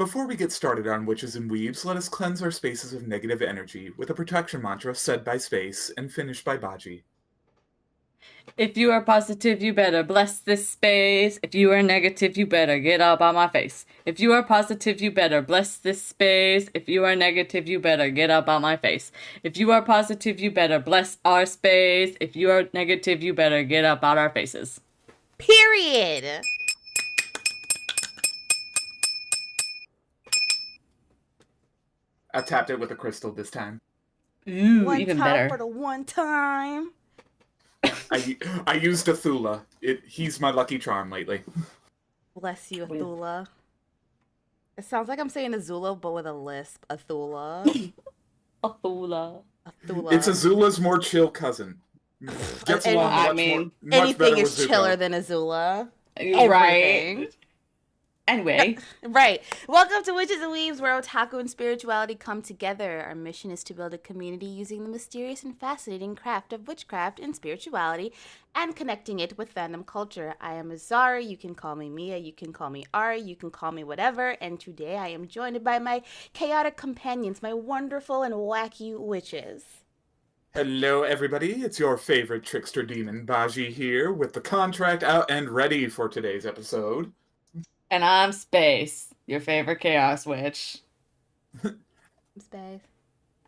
Before we get started on Witches and Weebs, let us cleanse our spaces of negative energy with a protection mantra said by Space and finished by Baji. If you are positive, you better bless this space. If you are negative, you better get up on my face. If you are positive, you better bless this space. If you are negative, you better get up on my face. If you are positive, you better bless our space. If you are negative, you better get up out our faces. Period. I tapped it with a crystal this time. Ooh, One even time better. for the one time. I used a Thula. He's my lucky charm lately. Bless you, Athula. It sounds like I'm saying Azula, but with a lisp. Athula. Athula. Athula. It's Azula's more chill cousin. Gets along much anything better is with chiller Zuko. than Azula. Right. Anyway. Right. Welcome to Witches and Weebs, where otaku and spirituality come together. Our mission is to build a community using the mysterious and fascinating craft of witchcraft and spirituality and connecting it with fandom culture. I am Azari. You can call me Mia. You can call me Ari. You can call me whatever. And today I am joined by my chaotic companions, my wonderful and wacky witches. Hello, everybody. It's your favorite trickster demon, Baji, here with the contract out and ready for today's episode. And I'm Space, your favorite chaos witch. Space.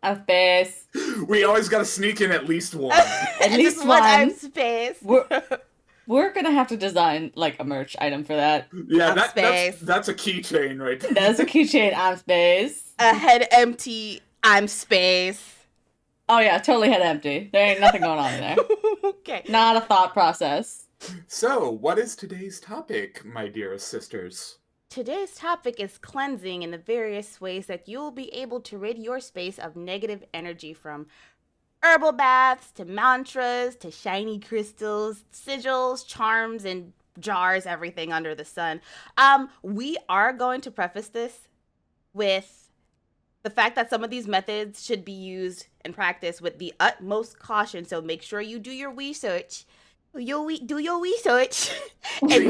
I'm Space. We always gotta sneak in at least one. At least Just one. I'm Space. We're gonna have to design like a merch item for that. Yeah, that's a keychain right there. That's a keychain. I'm Space. A head empty. I'm Space. Oh yeah, totally head empty. There ain't nothing going on in there. Okay. Not a thought process. So, what is today's topic, my dearest sisters? Today's topic is cleansing in the various ways that you'll be able to rid your space of negative energy, from herbal baths to mantras to shiny crystals, sigils, charms, and jars, everything under the sun. We are going to preface this with the fact that some of these methods should be used and practiced with the utmost caution, so make sure you do your research. Do your research and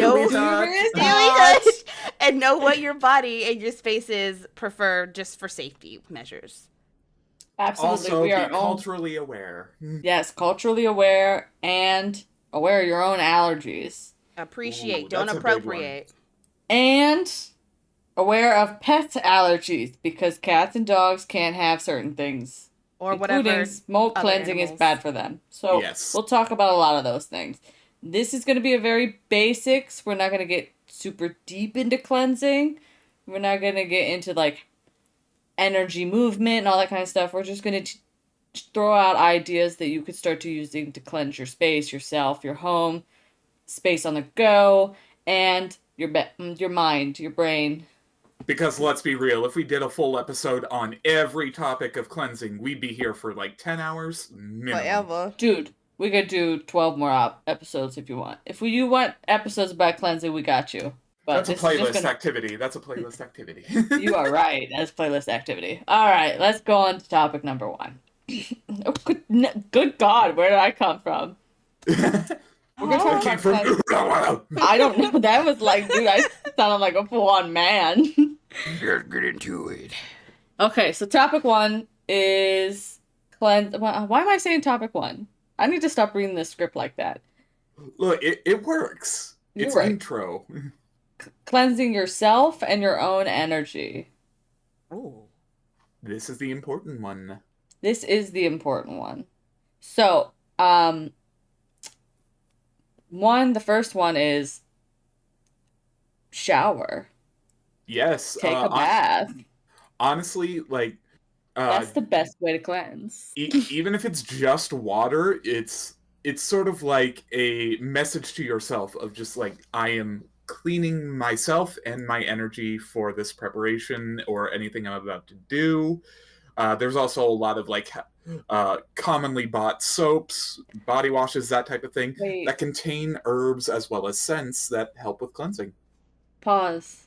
know what your body and your spaces prefer, just for safety measures. Absolutely. Also, we are be culturally aware. Yes, culturally aware and aware of your own allergies. Appreciate, don't appropriate. And aware of pet allergies, because cats and dogs can't have certain things. Or whatever. Including smoke cleansing is bad for them. So yes. We'll talk about a lot of those things. This is going to be a very basics. We're not going to get super deep into cleansing. We're not going to get into like energy movement and all that kind of stuff. We're just going to throw out ideas that you could start to using to cleanse your space, yourself, your home, space on the go, and your mind, your brain. Because let's be real, if we did a full episode on every topic of cleansing, we'd be here for like 10 hours minimum. Forever. Dude, we could do 12 more episodes if you want. If you want episodes about cleansing, we got you. But that's a playlist activity. That's a playlist activity. You are right. That's playlist activity. All right, let's go on to topic number 1. Oh, good God, where did I come from? We're gonna talk about cleansing. I don't know. That was like, dude, I sounded like a full-on man. Let's get into it. Okay, so topic 1 is cleanse. Why am I saying topic 1? I need to stop reading the script like that. Look, it works. It's right. Intro. Cleansing yourself and your own energy. Ooh. This is the important one. This is the important one. So, the first one is shower. Yes. Take a bath. Honestly, like... that's the best way to cleanse. Even if it's just water, it's sort of like a message to yourself of just like, I am cleaning myself and my energy for this preparation or anything I'm about to do. There's also a lot of like commonly bought soaps, body washes, that type of thing that contain herbs as well as scents that help with cleansing. Pause.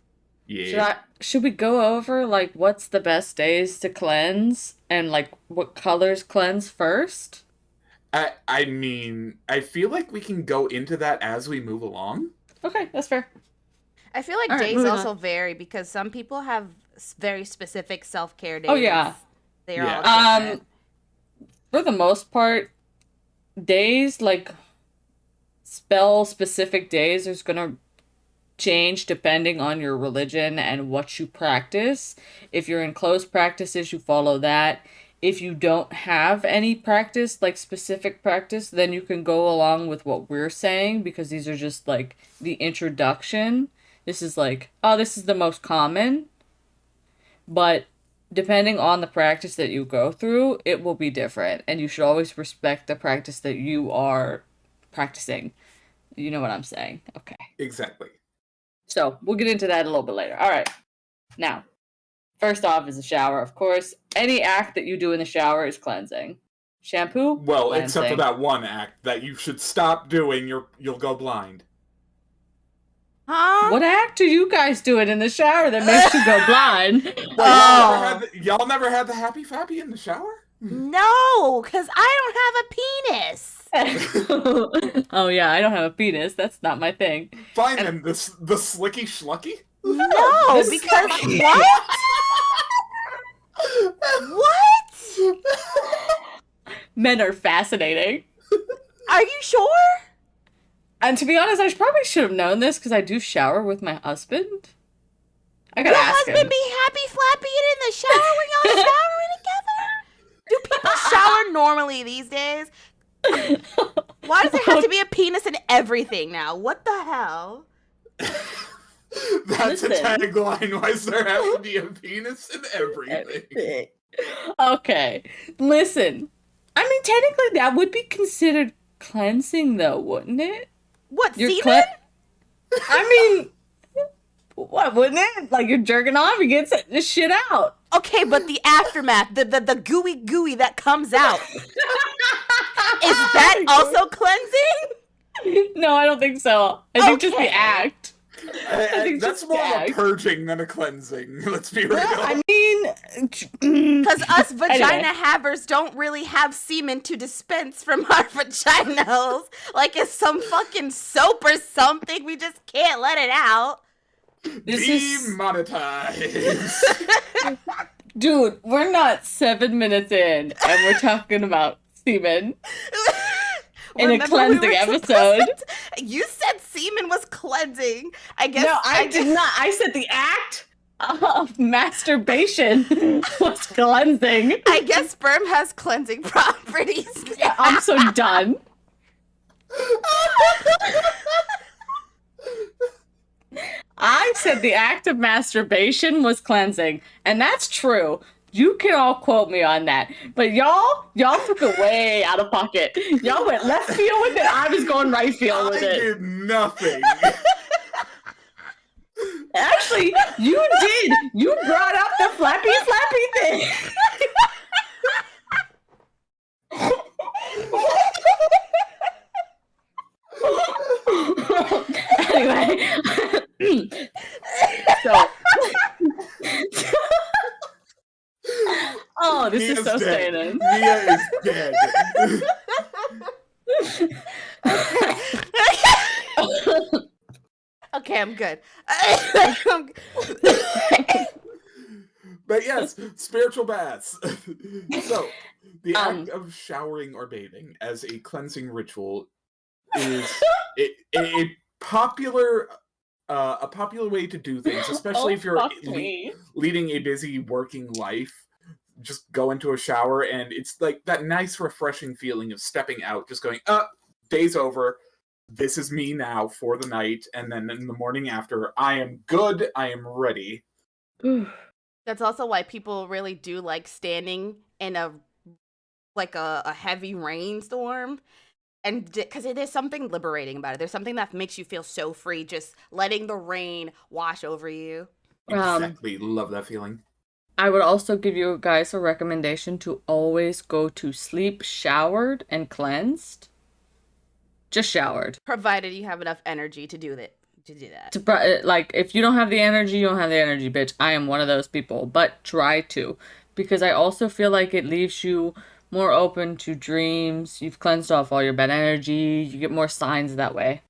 Yeah. Should we go over like what's the best days to cleanse and like what colors cleanse first? I mean, I feel like we can go into that as we move along. Okay, that's fair. I feel like days also vary, because some people have very specific self-care days? Oh, yeah. They're Yeah. all different. For the most part, days, like, spell-specific days is gonna change depending on your religion and what you practice. If you're in close practices, you follow that. If you don't have any practice, like specific practice, then you can go along with what we're saying, because these are just like the introduction. This is like, oh, this is the most common. But depending on the practice that you go through, it will be different. And you should always respect the practice that you are practicing. You know what I'm saying? Okay. Exactly. So we'll get into that a little bit later. All right. Now, first off is a shower, of course. Any act that you do in the shower is cleansing. Shampoo? Well, cleansing. except for that one act that you should stop doing. You'll go blind. Huh? What act are you guys doing in the shower that makes you go blind? Well, y'all never had the happy fappy in the shower? No, because I don't have a penis. Oh yeah, I don't have a penis. That's not my thing. Fine, then the slicky schlucky? No, because what? What? Men are fascinating. Are you sure? And to be honest, I probably should have known this because I do shower with my husband. I gotta Your ask husband him. be happy flapping in the shower when y'all showering together? Do people shower normally these days? Why does there have to be a penis in everything now? What the hell? That's Listen. a tagline. Why does there have to be a penis in everything? Okay, listen. I mean, technically, that would be considered cleansing, though, wouldn't it? What, You're semen? I mean, what, wouldn't it? Like, you're jerking off, you get this shit out. Okay, but the aftermath, the gooey that comes out, is that also cleansing? No, I don't think so. I think just the Okay. act. I think That's just more of a act. purging than a cleansing. Let's be real. I mean, Because us vagina Anyway. havers don't really have semen to dispense from our vaginas. Like it's some fucking soap or something. We just can't let it out. this is... Demonetized. Dude, we're not 7 minutes in, and we're talking about semen. In a Remember cleansing episode. You said semen was cleansing. I guess. No, I did not. I said the act of masturbation was cleansing. I guess sperm has cleansing properties. I'm so done. I said the act of masturbation was cleansing, and that's true. You can all quote me on that, but y'all took it way out of pocket. Y'all went left field with it. I was going right field with I it. did nothing. Actually, you did. You brought up the flappy thing. Anyway, so. Oh, this is so dead. staying in. Mia is dead. Okay, I'm good. But yes, spiritual baths. So, the act of showering or bathing as a cleansing ritual is a popular way to do things, especially if you're leading a busy working life. Just go into a shower, and it's like that nice, refreshing feeling of stepping out, just going, day's over. This is me now for the night, and then in the morning after, I am good, I am ready. That's also why people really do like standing in a heavy rainstorm, and because there's something liberating about it. There's something that makes you feel so free, just letting the rain wash over you. Exactly, love that feeling. I would also give you guys a recommendation to always go to sleep showered and cleansed. Just showered. Provided you have enough energy to do that. Like, if you don't have the energy, you don't have the energy, bitch. I am one of those people, but try to. Because I also feel like it leaves you more open to dreams. You've cleansed off all your bad energy. You get more signs that way.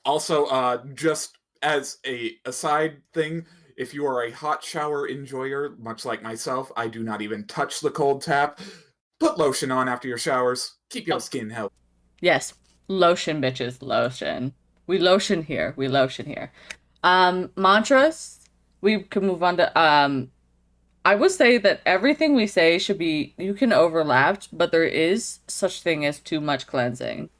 Also, just as a aside thing, If you are a hot shower enjoyer, much like myself, I do not even touch the cold tap. Put lotion on after your showers. Keep your skin healthy. Yes. Lotion, bitches. Lotion. We lotion here. We lotion here. Mantras. We can move on to I would say that everything we say should be, you can overlap, but there is such thing as too much cleansing.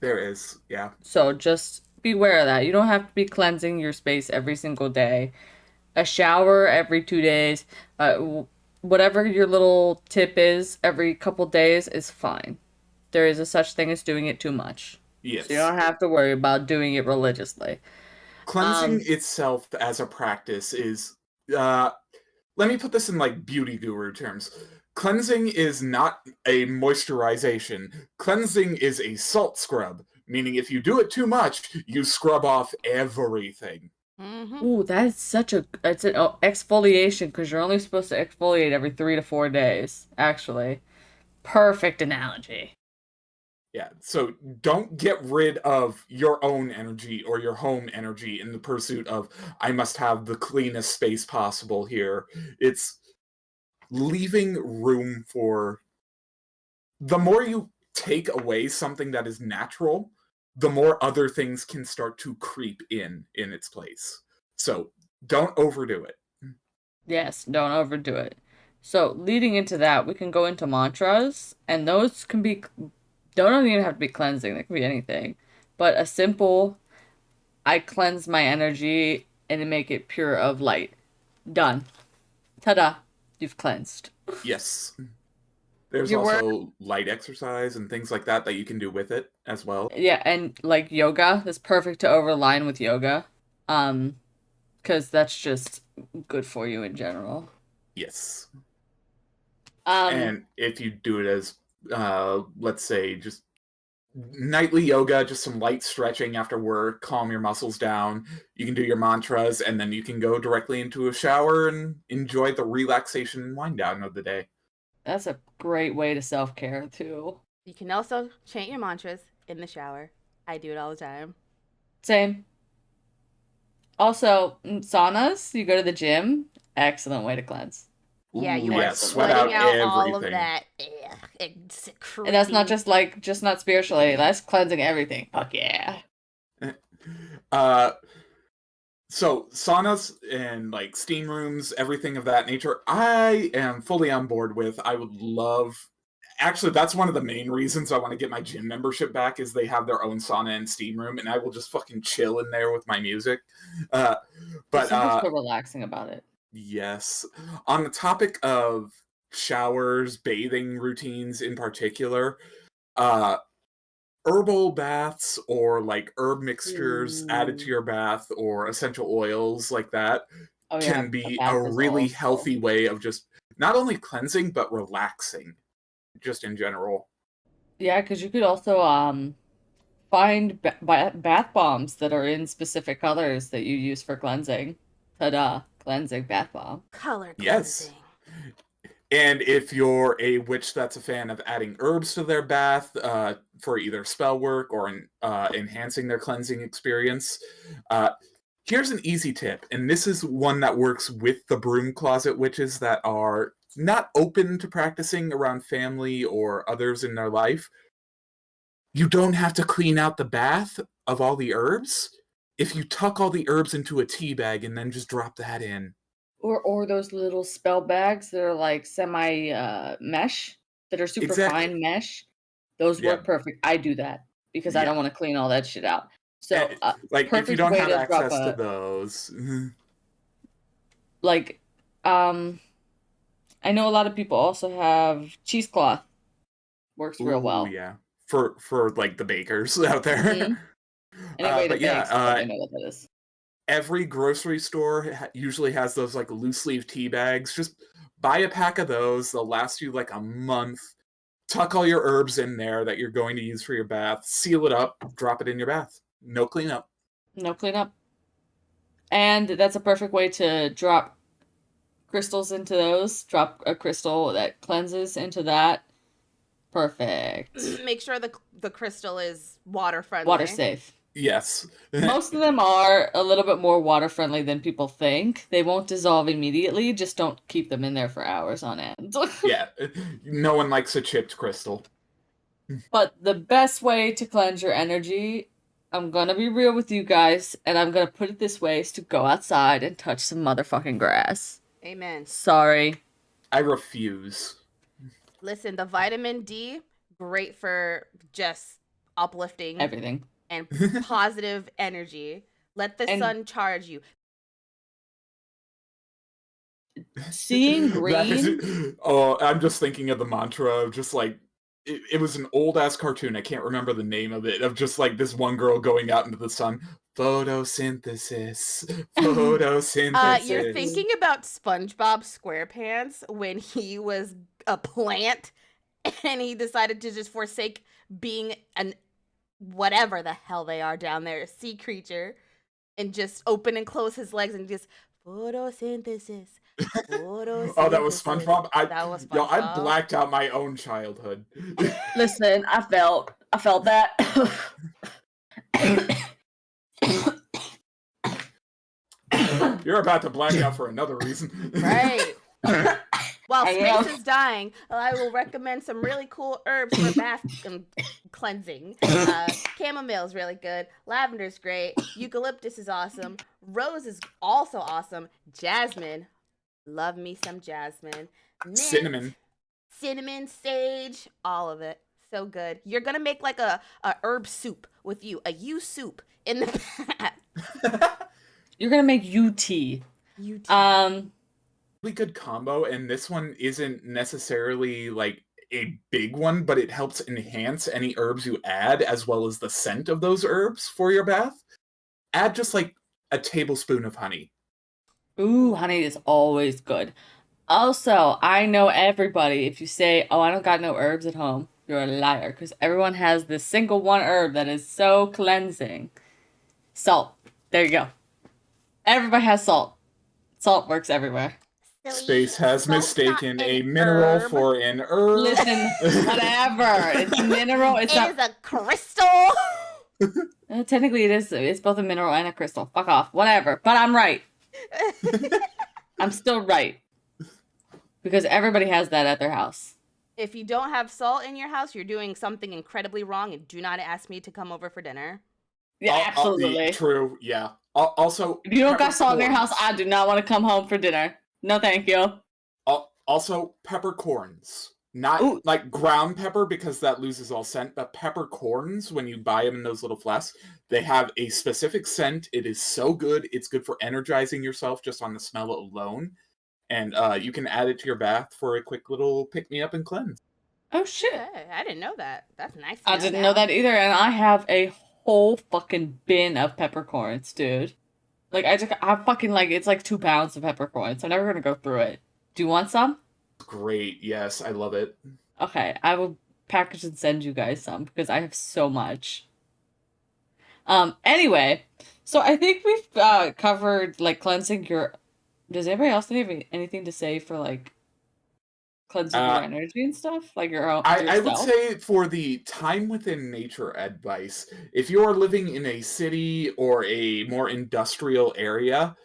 There is, yeah. So just beware of that. You don't have to be cleansing your space every single day. A shower every 2 days. Whatever your little tip is, every couple days is fine. There is a such thing as doing it too much. Yes. So you don't have to worry about doing it religiously. Cleansing itself as a practice is, let me put this in like beauty guru terms. Cleansing is not a moisturization. Cleansing is a salt scrub, meaning if you do it too much, you scrub off everything. Mm-hmm. Ooh, that's such a, it's an exfoliation because you're only supposed to exfoliate every 3 to 4 days, actually. Perfect analogy. Yeah, so don't get rid of your own energy or your home energy in the pursuit of, I must have the cleanest space possible here. It's leaving room for... The more you take away something that is natural, the more other things can start to creep in its place. So don't overdo it. Yes, don't overdo it. So, leading into that, we can go into mantras, and those can be, don't even have to be cleansing, they can be anything. But a simple, I cleanse my energy and make it pure of light. Done. Ta-da. You've cleansed. Yes. There's Your also word. light exercise and things like that you can do with it as well. Yeah, and like yoga is perfect to overline with yoga. Because that's just good for you in general. Yes. Um, And if you do it as, let's say, just nightly yoga, just some light stretching after work, calm your muscles down, you can do your mantras, and then you can go directly into a shower and enjoy the relaxation and wind down of the day. that's a great way to self-care, too. You can also chant your mantras in the shower. I do it all the time. Same. Also, saunas, you go to the gym, excellent way to cleanse. Yeah, you Ooh, are yeah, sweat sweating out out all of everything. that. Ugh, and secreting. And that's not just like, just not spiritually, that's cleansing everything. Fuck yeah. So saunas and like steam rooms, everything of that nature, I am fully on board with. I would love... Actually, that's one of the main reasons I want to get my gym membership back, is they have their own sauna and steam room, and I will just fucking chill in there with my music. There's But something so relaxing about it. yes, on the topic of showers, bathing routines in particular, herbal baths or like herb mixtures added to your bath or essential oils like that Oh yeah, can be bath a is really also- healthy way of just not only cleansing but relaxing, just in general. Yeah, because you could also find bath bombs that are in specific colors that you use for cleansing. Ta-da, cleansing bath bomb. Color Yes. cleansing. And if you're a witch that's a fan of adding herbs to their bath for either spell work or enhancing their cleansing experience, here's an easy tip. And this is one that works with the broom closet witches that are not open to practicing around family or others in their life. You don't have to clean out the bath of all the herbs. If you tuck all the herbs into a tea bag and then just drop that in. Or those little spell bags that are like semi mesh, that are super Exactly. fine mesh. Those Yeah. work perfect. I do that because I Yeah. don't want to clean all that shit out. So Like, if you perfect don't way have to drop access to a those... like I know a lot of people also have cheesecloth. Works real well. Ooh, yeah. For like the bakers out there. Mhm. Anybody But that bakes, yeah, they know what that is. every grocery store usually has those like loose leaf tea bags. Just buy a pack of those. They'll last you like a month. Tuck all your herbs in there that you're going to use for your bath. Seal it up. Drop it in your bath. No cleanup. No cleanup. And that's a perfect way to drop crystals into those. Drop a crystal that cleanses into that. Perfect. Make sure the crystal is water friendly. Water safe. Yes. Most of them are a little bit more water friendly than people think. They won't dissolve immediately, just don't keep them in there for hours on end. Yeah. No one likes a chipped crystal. But the best way to cleanse your energy, I'm gonna be real with you guys, and I'm gonna put it this way, is to go outside and touch some motherfucking grass. Amen. Sorry. I refuse. Listen, the vitamin D, great for just uplifting Everything. and positive energy. Let the sun charge you. Seeing green. I'm just thinking of the mantra of just like it was an old ass cartoon. I can't remember the name of it. Of just like this one girl going out into the sun. Photosynthesis. Photosynthesis. You're thinking about SpongeBob SquarePants when he was a plant and he decided to just forsake being an whatever the hell they are down there, a sea creature, and just open and close his legs and just photosynthesis. Oh, that was SpongeBob. That was SpongeBob. Yo, I blacked out my own childhood. Listen, I felt that. You're about to black out for another reason. Right. While space is dying, I will recommend some really cool herbs for bath cleansing. Chamomile is really good. Lavender's great. Eucalyptus is awesome. Rose is also awesome. Jasmine. Love me some jasmine. Mint, cinnamon, sage, all of it. So good. You're going to make like a herb soup with you. A U soup in the bath. You're going to make UT. Really good combo, and this one isn't necessarily like a big one, but it helps enhance any herbs you add as well as the scent of those herbs for your bath. Add just like a tablespoon of honey. Ooh, honey is always good. Also, I know everybody, if you say, oh, I don't got no herbs at home, you're a liar, because everyone has this single one herb that is so cleansing. Salt. There you go. Everybody has salt. Salt works everywhere. Space has mistaken a mineral for an herb. Listen, whatever. It's mineral. It is a crystal. Technically, it is. It's both a mineral and a crystal. Fuck off. Whatever. But I'm right. I'm still right. Because everybody has that at their house. If you don't have salt in your house, you're doing something incredibly wrong, and do not ask me to come over for dinner. Yeah, absolutely. True, yeah. Also, if you don't got salt in your house, I do not want to come home for dinner. No, thank you. Also, peppercorns. Not like ground pepper, because that loses all scent, but peppercorns, when you buy them in those little flasks, they have a specific scent. It is so good. It's good for energizing yourself just on the smell alone. And you can add it to your bath for a quick little pick-me-up and cleanse. Oh, shit. Hey, I didn't know that. That's nice. I didn't know that either, and I have a whole fucking bin of peppercorns, dude. Like, I fucking, like, it's like 2 pounds of peppercorns. I'm never gonna go through it. Do you want some? Great, yes, I love it. Okay, I will package and send you guys some, because I have so much. Anyway, so I think we've covered, like, cleansing your... Does anybody else have anything to say for, like, cleansing your energy and stuff? Like your own. I would say for the time within nature advice, if you're living in a city or a more industrial area,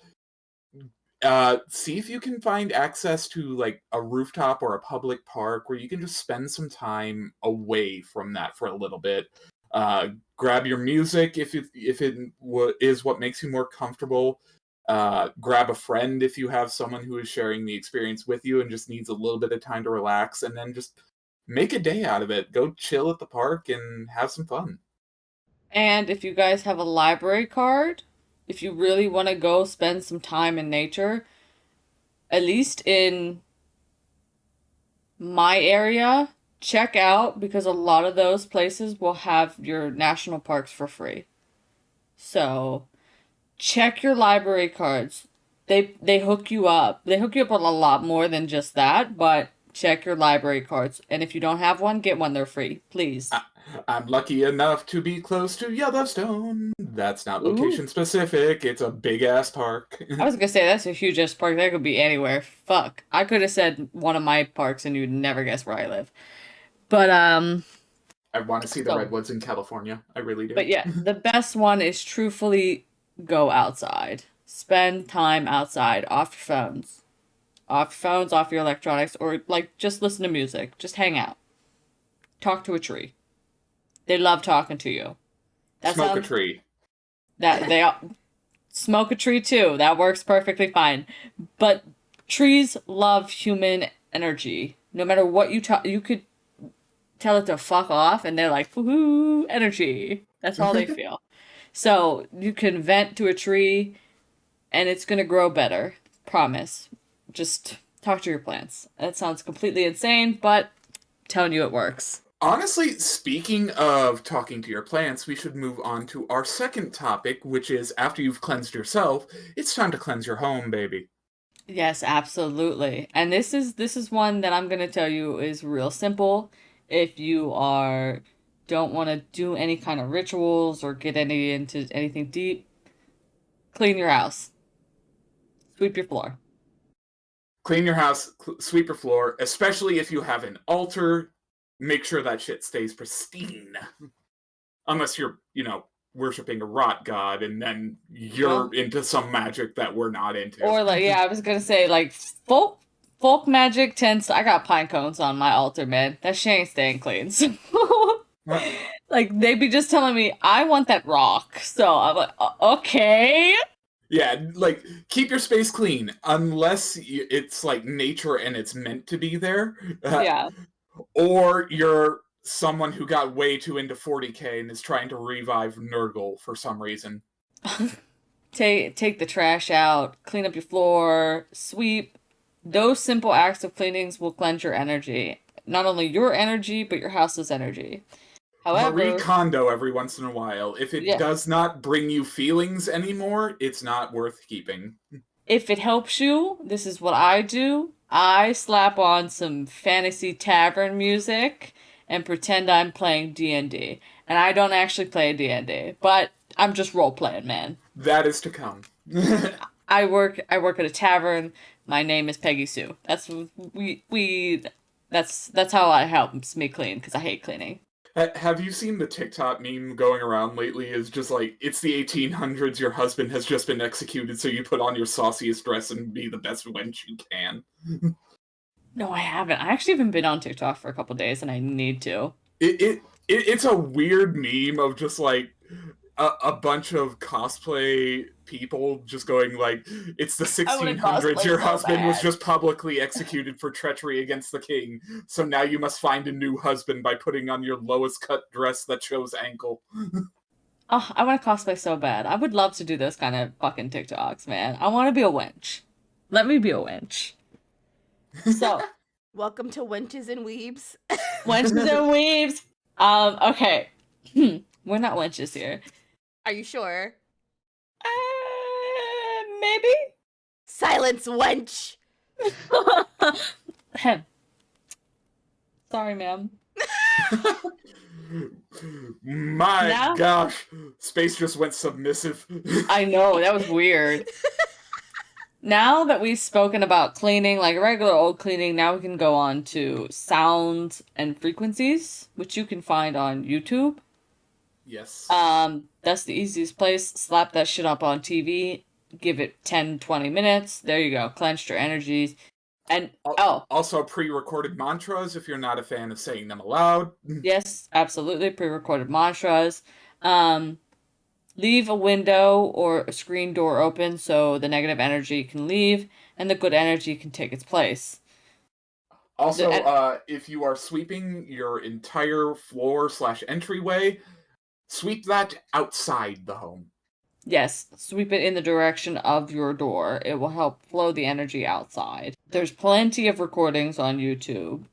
see if you can find access to like a rooftop or a public park where you can just spend some time away from that for a little bit. Grab your music if it is what makes you more comfortable. Grab a friend if you have someone who is sharing the experience with you and just needs a little bit of time to relax, and then just make a day out of it. Go chill at the park and have some fun. And if you guys have a library card, if you really want to go spend some time in nature, at least in my area, check out, because a lot of those places will have your national parks for free. So check your library cards. They hook you up. They hook you up with a lot more than just that, but check your library cards. And if you don't have one, get one. They're free. Please. I'm lucky enough to be close to Yellowstone. That's not location specific. It's a big-ass park. I was going to say, that's a huge-ass park. That could be anywhere. Fuck. I could have said one of my parks and you'd never guess where I live. But, I want to see the So, redwoods in California. I really do. but yeah, the best one is truthfully go outside. Spend time outside, off your phones. Off your phones, off your electronics, or like just listen to music. Just hang out. Talk to a tree. They love talking to you. That Smoke a sounds tree. that they smoke a tree too. That works perfectly fine. But trees love human energy. No matter what you talk, you could tell it to fuck off, and they're like, woohoo, energy. That's all they feel. So you can vent to a tree, and it's gonna grow better. Promise. Just talk to your plants. That sounds completely insane, but I'm telling you it works. Honestly, speaking of talking to your plants, we should move on to our second topic, which is after you've cleansed yourself, it's time to cleanse your home, baby. Yes, absolutely. And this is one that I'm gonna tell you is real simple. If you are don't want to do any kind of rituals or get any into anything deep, clean your house. Sweep your floor. Clean your house, sweep your floor, especially if you have an altar. Make sure that shit stays pristine. Unless you're, worshiping a rot god and then you're Well, into some magic that we're not into. or like yeah, I was gonna say like folk magic tends. I got pine cones on my altar, man. That shit ain't staying clean. So, like they be just telling me I want that rock. So I'm like, okay. Yeah, like, keep your space clean, unless it's, like, nature and it's meant to be there. Yeah. Or you're someone who got way too into 40K and is trying to revive Nurgle for some reason. Take the trash out, clean up your floor, sweep. Those simple acts of cleanings will cleanse your energy. Not only your energy, but your house's energy. Marie However, Kondo every once in a while. If it yeah, does not bring you feelings anymore, it's not worth keeping. if it helps you, this is what I do. I slap on some fantasy tavern music and pretend I'm playing D&D. And I don't actually play D&D, but I'm just role playing, man. That is to come. I work at a tavern. My name is Peggy Sue. That's how it helps me clean because I hate cleaning. Have you seen the TikTok meme going around lately? Is just like, it's the 1800s, your husband has just been executed, so you put on your sauciest dress and be the best wench you can. No, I haven't. I actually haven't been on TikTok for a couple days, and I need to. It's a weird meme of just like a bunch of cosplay people just going like, it's the I want to 1600s, cosplay your so husband was bad. just publicly executed for treachery against the king, so now you must find a new husband by putting on your lowest cut dress that shows ankle. Oh, I want to cosplay so bad. I would love to do those kind of fucking TikToks, man. I want to be a wench. Let me be a wench. So, Welcome to Wenches and Weebs. wenches and weaves. Okay. We're not wenches here. Are you sure? Maybe? Silence, wench! Ahem. Sorry, ma'am. My Now? gosh, space just went submissive. I know, that was weird. Now that we've spoken about cleaning, like regular old cleaning, now we can go on to sounds and frequencies, which you can find on YouTube. Yes. That's the easiest place. Slap that shit up on TV, give it 10, 20 minutes. There you go. Cleansed your energies. And, Also pre-recorded mantras if you're not a fan of saying them aloud. yes, absolutely. Pre-recorded mantras. Leave a window or a screen door open so the negative energy can leave and the good energy can take its place. Also, And if you are sweeping your entire floor / entryway, sweep that outside the home. yes, sweep it in the direction of your door. It will help flow the energy outside. There's plenty of recordings on YouTube,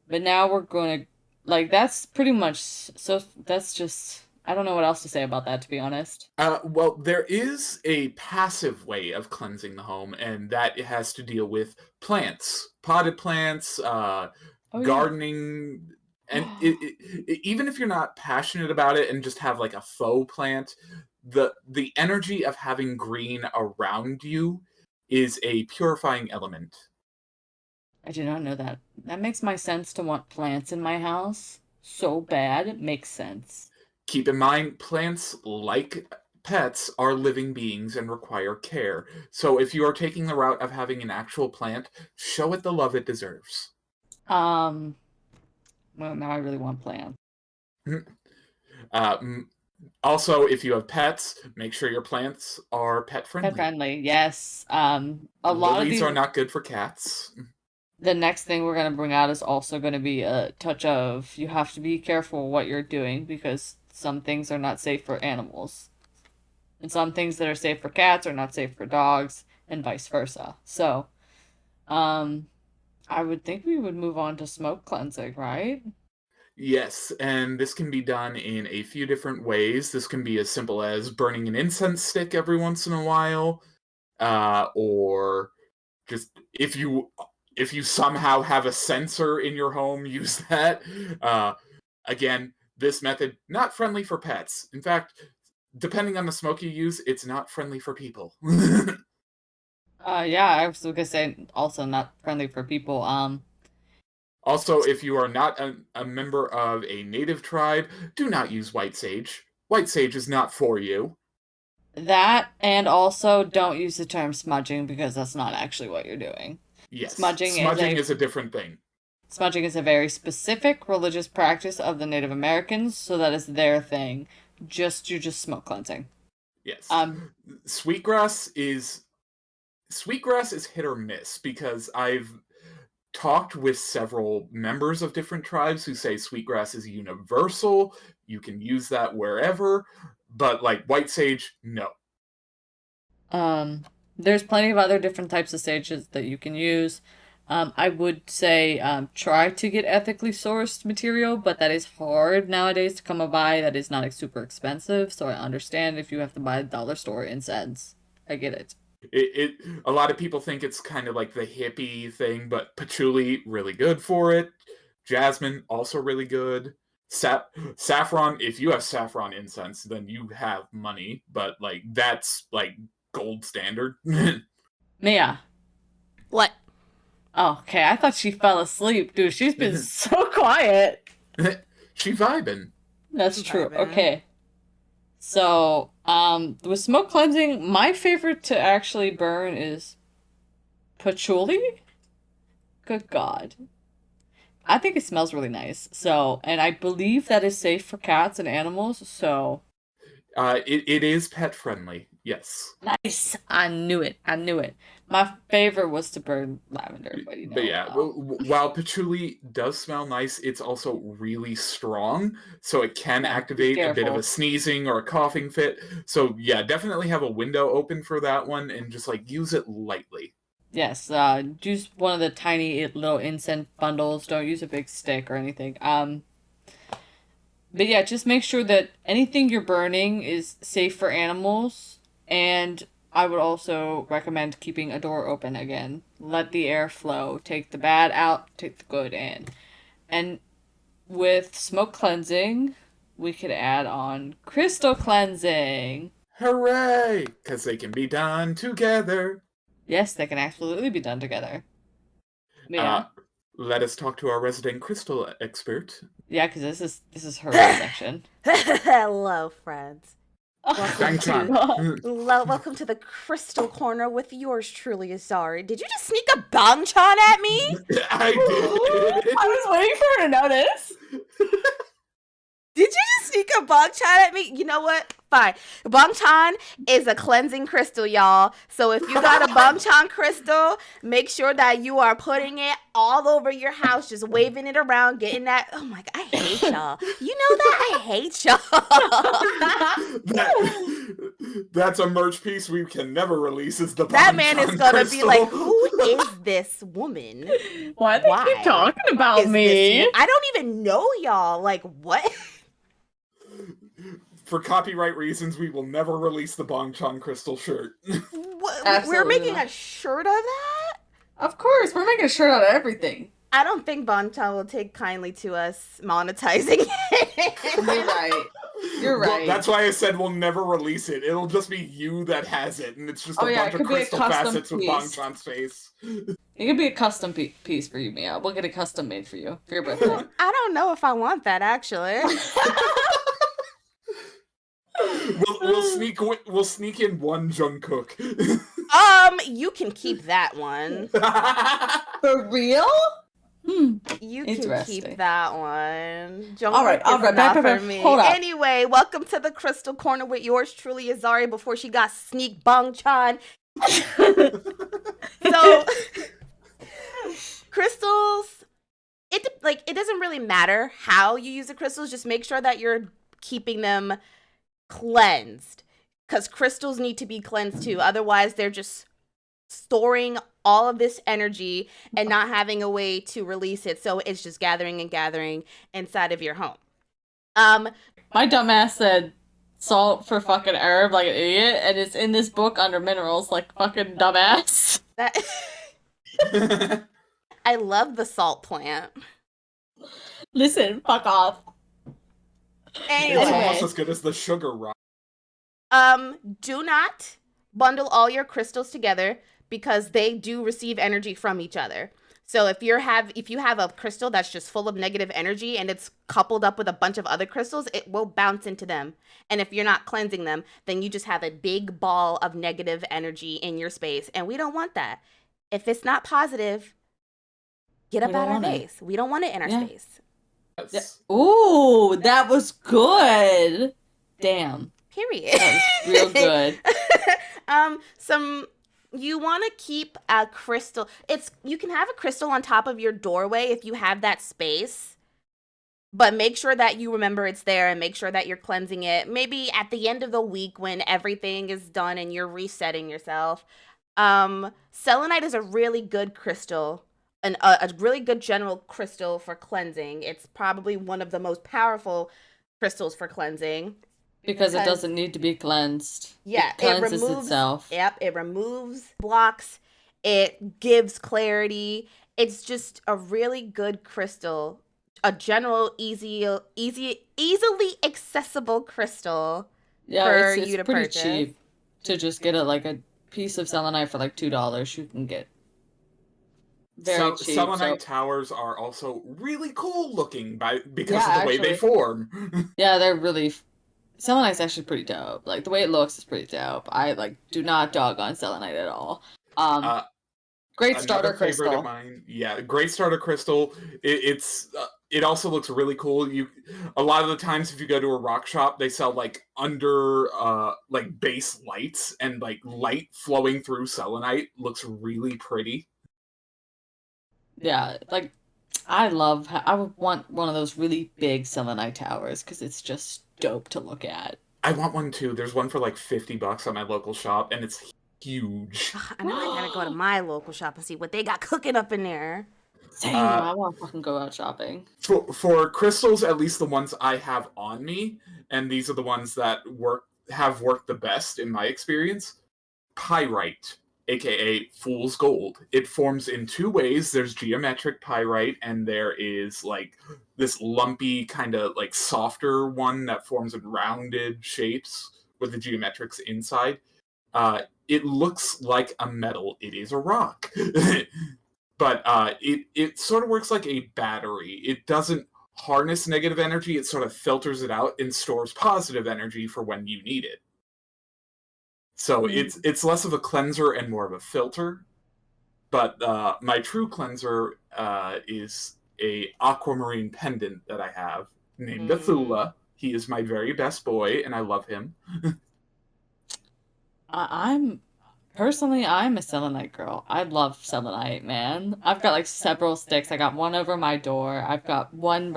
but now we're going to, like, that's pretty much, so that's just, I don't know what else to say about that, to be honest. Well, there is a passive way of cleansing the home, and that has to deal with plants, potted plants, Oh, yeah. gardening, and even if you're not passionate about it and just have like a faux plant, the energy of having green around you is a purifying element. I did not know that. That makes my sense to want plants in my house. so bad, it makes sense. Keep in mind, plants, like pets, are living beings and require care. So if you are taking the route of having an actual plant, show it the love it deserves. Well, now I really want plants. Uh, Also, if you have pets, make sure your plants are pet friendly. Pet friendly, yes. A lot of Lilies these are not good for cats. The next thing we're gonna bring out is also gonna be a touch of you have to be careful what you're doing because some things are not safe for animals. And some things that are safe for cats are not safe for dogs, and vice versa. So, I would think we would move on to smoke cleansing, right? Yes, and this can be done in a few different ways. This can be as simple as burning an incense stick every once in a while, or just if you somehow have a sensor in your home, use that. Again, this method not friendly for pets. In fact, depending on the smoke you use, it's not friendly for people. Yeah, I was gonna say also not friendly for people. Also, if you are not a member of a native tribe, do not use white sage. White sage is not for you. That and also don't use the term smudging because that's not actually what you're doing. Yes, Smudging is a different thing. Smudging is a very specific religious practice of the Native Americans, so that is their thing. You just smoke cleansing. Yes. Sweetgrass is hit or miss because I've talked with several members of different tribes who say sweetgrass is universal. You can use that wherever, but like white sage, no. There's plenty of other different types of sages that you can use. I would say try to get ethically sourced material, but that is hard nowadays to come by. That is not like, super expensive, so I understand if you have to buy dollar store incense. I get it. A lot of people think it's kind of like the hippie thing, but patchouli really good for it. Jasmine also really good. Saffron, if you have saffron incense, then you have money, but like that's like gold standard. Mia. What? Oh, okay, I thought she fell asleep, dude. She's been so quiet. She vibing. That's true. Okay. So, with smoke cleansing, my favorite to actually burn is patchouli. Good God. I think it smells really nice. So, and I believe that is safe for cats and animals, so. It is pet friendly, yes. Nice! I knew it. My favorite was to burn lavender, but you know. But yeah, while patchouli does smell nice, it's also really strong, so it can activate a bit of a sneezing or a coughing fit. So yeah, definitely have a window open for that one and just like use it lightly. Yes, use one of the tiny little incense bundles. Don't use a big stick or anything. But yeah, just make sure that anything you're burning is safe for animals, and I would also recommend keeping a door open again. Let the air flow. Take the bad out, take the good in. And with smoke cleansing, we could add on crystal cleansing. Hooray! Because they can be done together. Yes, they can absolutely be done together. Yeah. Let us talk to our resident crystal expert. Yeah, because this is her section. Hello, friends. Welcome to the Crystal Corner with yours truly, Azari. Did you just sneak a bangchan at me? I did. I was waiting for her to notice. Did you just sneak a bangchan at me? You know what? Fine. Bangchan is a cleansing crystal, y'all. So if you got a bangchan crystal, make sure that you are putting it all over your house, just waving it around, getting that. Oh my God, I hate y'all. You know that? I hate y'all. That's a merch piece we can never release. Is the that man is gonna crystal. Be like, who is this woman? Why do they keep talking about me? I don't even know y'all. Like what? For copyright reasons, we will never release the Bangchan crystal shirt. We're making a shirt of that? Of course, we're making a shirt out of everything. I don't think Bangchan will take kindly to us monetizing it. You're right. You're Well, right. that's why I said we'll never release it. It'll just be you that has it, and it's just Oh a yeah, bunch it of could be a crystal custom facets with piece. Bangchan's face. It could be a custom piece for you, Mia. We'll get a custom made for you for your birthday. I don't know if I want that actually. We'll sneak in one Jungkook. You can keep that one. For real? You can Interesting. keep that one. All right, Not for me. hold up. Anyway, welcome to the Crystal Corner with yours truly, Azari, before she got sneak Bangchan. So, crystals, it doesn't really matter how you use the crystals. Just make sure that you're keeping them cleansed, because crystals need to be cleansed too. Otherwise, they're just storing all of this energy and not having a way to release it, so it's just gathering and gathering inside of your home. My dumbass said salt for fucking herb like an idiot, and it's in this book under minerals like fucking dumbass. I love the salt plant. Listen, fuck off. Anyway, It's almost as good as the sugar rock. do not bundle all your crystals together, because they do receive energy from each other. So if you have a crystal that's just full of negative energy and it's coupled up with a bunch of other crystals, it will bounce into them. And if you're not cleansing them, then you just have a big ball of negative energy in your space. And we don't want that. If it's not positive, get up out of our face. We don't want it in our space. Yes. Ooh, that was good. Damn. Period. That was real good. You want to keep a crystal. You can have a crystal on top of your doorway if you have that space, but make sure that you remember it's there and make sure that you're cleansing it. Maybe at the end of the week when everything is done and you're resetting yourself. Selenite is a really good crystal, and a really good general crystal for cleansing. It's probably one of the most powerful crystals for cleansing. Because it doesn't need to be cleansed. Yeah, it cleanses itself. Yep, it removes blocks. It gives clarity. It's just a really good crystal. A general, easily accessible crystal for you to pretty purchase. Cheap to just get a piece of selenite for like $2. You can get very cheap. Selenite towers are also really cool looking because of the way they form. Yeah, they're really. Selenite's actually pretty dope. Like, the way it looks is pretty dope. I, do not dog on selenite at all. Great starter crystal. Favorite of mine. Yeah, great starter crystal. It also looks really cool. A lot of the times if you go to a rock shop, they sell, under, base lights, and, light flowing through selenite looks really pretty. Yeah, I would want one of those really big selenite towers, because it's just dope to look at. I want one too. There's one for $50 at my local shop, and it's huge. I know I gotta go to my local shop and see what they got cooking up in there. Same, I want to fucking go out shopping. For crystals, at least the ones I have on me, and these are the ones that have worked the best in my experience. Pyrite, aka fool's gold. It forms in two ways. There's geometric pyrite, and there is this lumpy kind of softer one that forms in rounded shapes with the geometrics inside. It looks like a metal. It is a rock. But it sort of works like a battery. It doesn't harness negative energy. It sort of filters it out and stores positive energy for when you need it. So it's less of a cleanser and more of a filter. But my true cleanser is a aquamarine pendant that I have named Athula. He is my very best boy, and I love him. I'm a selenite girl. I love selenite, man. I've got several sticks. I got one over my door. I've got one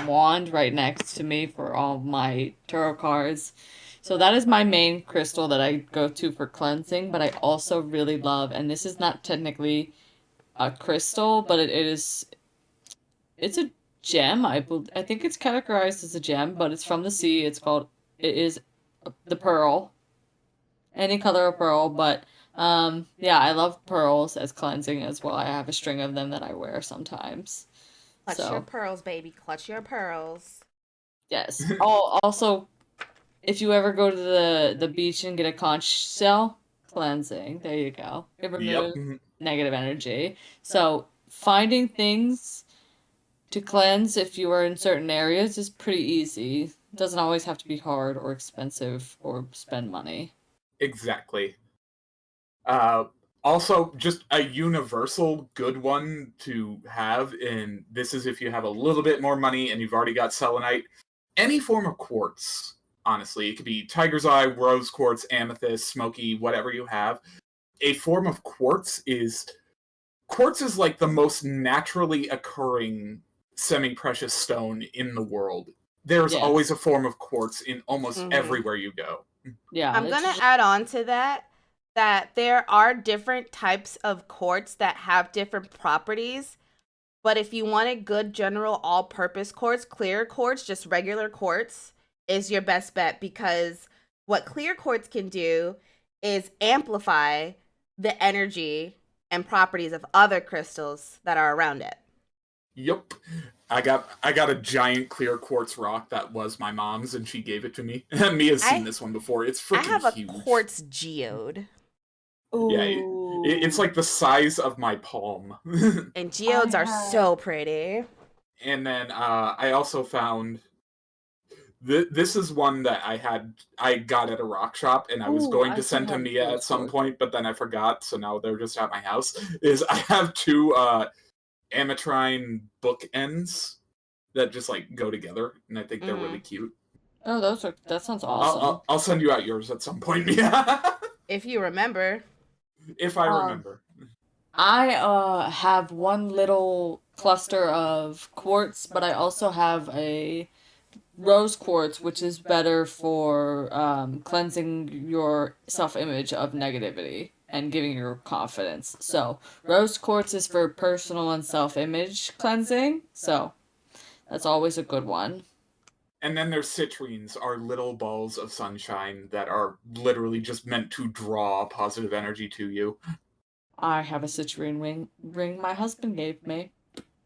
wand right next to me for all my tarot cards. So that is my main crystal that I go to for cleansing, but I also really love, and this is not technically a crystal, but it's a gem. I think it's categorized as a gem, but it's from the sea. It is the pearl. Any color of pearl, but I love pearls as cleansing as well. I have a string of them that I wear sometimes. Clutch your pearls, baby. Clutch your pearls. Yes. Oh, also, if you ever go to the beach and get a conch shell, cleansing. There you go. It Yep. removes negative energy. So finding things to cleanse if you are in certain areas is pretty easy. It doesn't always have to be hard or expensive or spend money. Exactly. Uh, Also, just a universal good one to have, and this is if you have a little bit more money and you've already got selenite. Any form of quartz, honestly. It could be tiger's eye, rose quartz, amethyst, smoky, whatever you have. A form of quartz is like the most naturally occurring semi-precious stone in the world. There's always Yes. a form of quartz in almost Mm-hmm. everywhere you go. Yeah, I'm it's gonna just, add on to that there are different types of quartz that have different properties. But if you want a good general all-purpose quartz, clear quartz, just regular quartz, is your best bet because what clear quartz can do is amplify the energy and properties of other crystals that are around it. Yep. I got a giant clear quartz rock that was my mom's and she gave it to me. Mia's seen I this one before. It's I freaking have a huge. quartz geode, Yeah, it's ooh. like the size of my palm. and I geodes are have so pretty. And then I also found this is one that I got at a rock shop and I was ooh, going I to still send to have Mia at rose some quartz. point, but then I forgot, so now they're just at my house. Is I have two ametrine bookends that just like go together, and I think they're really Hmm. cute. Oh, that sounds I'll, awesome. I'll, I'll send you out yours at some point, Mia. If you remember. If I Um, remember. I have one little cluster of quartz, but I also have a rose quartz, which is better for cleansing your self-image of negativity and giving you confidence. So rose quartz is for personal and self-image cleansing. So that's always a good one. And then there's citrines, are little balls of sunshine that are literally just meant to draw positive energy to you. I have a citrine ring my husband gave me.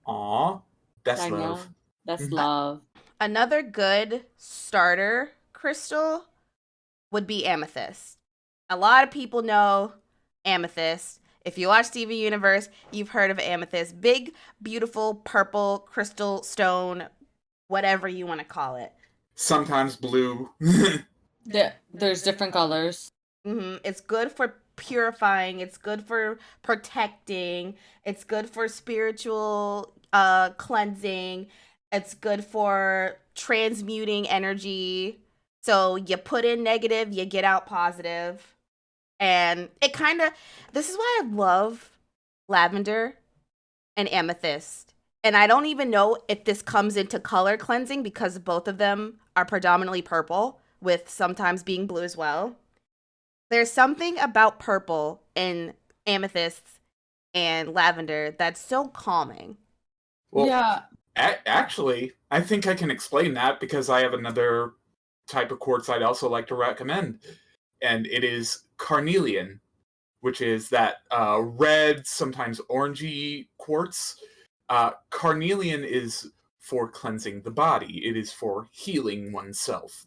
Aw, that's I love. know. That's Uh, love. Another good starter crystal would be amethyst. A lot of people know amethyst. If you watch TV Universe, you've heard of amethyst. Big, beautiful purple crystal stone, whatever you want to call it. Sometimes blue. There's different colors. It's good for purifying. It's good for protecting. It's good for spiritual cleansing. It's good for transmuting energy. So you put in negative, you get out positive. And it kind of, this is why I love lavender and amethyst. And I don't even know if this comes into color cleansing because both of them are predominantly purple, with sometimes being blue as well. There's something about purple in amethysts and lavender that's so calming. Well, Yeah. actually, I think I can explain that because I have another type of quartz I'd also like to recommend, and it is carnelian, which is that red, sometimes orangey quartz. Carnelian is for cleansing the body. It is for healing oneself.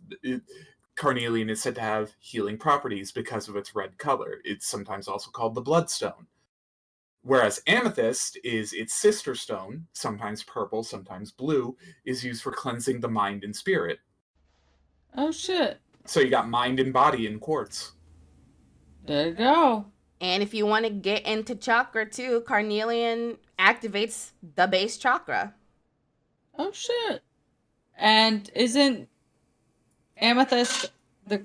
Carnelian is said to have healing properties because of its red color. It's sometimes also called the bloodstone. Whereas amethyst is its sister stone, sometimes purple, sometimes blue, is used for cleansing the mind and spirit. Oh shit. So you got mind and body in quartz. There you go. And if you want to get into chakra too, carnelian activates the base chakra. Oh shit. And isn't amethyst the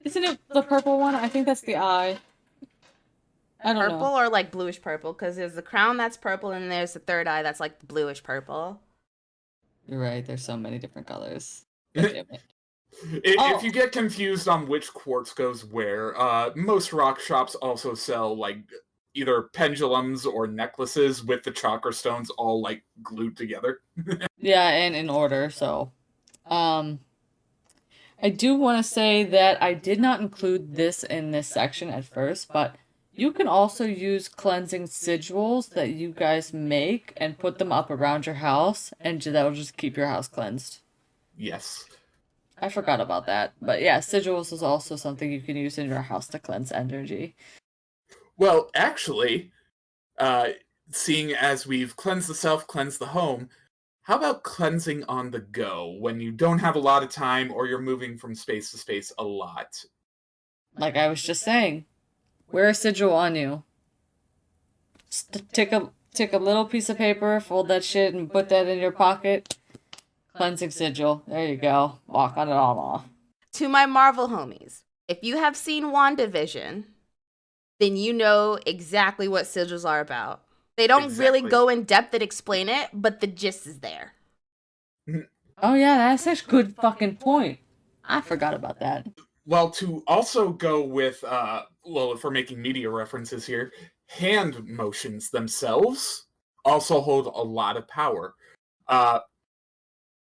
isn't it the purple one? I think that's the eye. I don't Purple know. or like bluish purple, because there's the crown that's purple and there's the third eye that's like bluish purple. You're right, there's so many different colors. God damn it. If Oh, you get confused on which quartz goes where, most rock shops also sell like either pendulums or necklaces with the chakra stones all like glued together. yeah, and in order, so um I do want to say that I did not include this in this section at first, but You can also use cleansing sigils that you guys make and put them up around your house, and that'll just keep your house cleansed. Yes. I forgot about that. But yeah, sigils is also something you can use in your house to cleanse energy. Well, actually, seeing as we've cleansed the self, cleansed the home, how about cleansing on the go when you don't have a lot of time or you're moving from space to space a lot? Like I was just saying, wear a sigil on you. Take a little piece of paper, fold that shit, and put that in your pocket. Cleansing sigil. There you go. Walk on it all off. To my Marvel homies, if you have seen WandaVision, then you know exactly what sigils are about. They don't really go in depth and explain it, but the gist is there. Oh yeah, that's such a good fucking point. I forgot about that. Well, to also go with, well, if we're making media references here, hand motions themselves also hold a lot of power.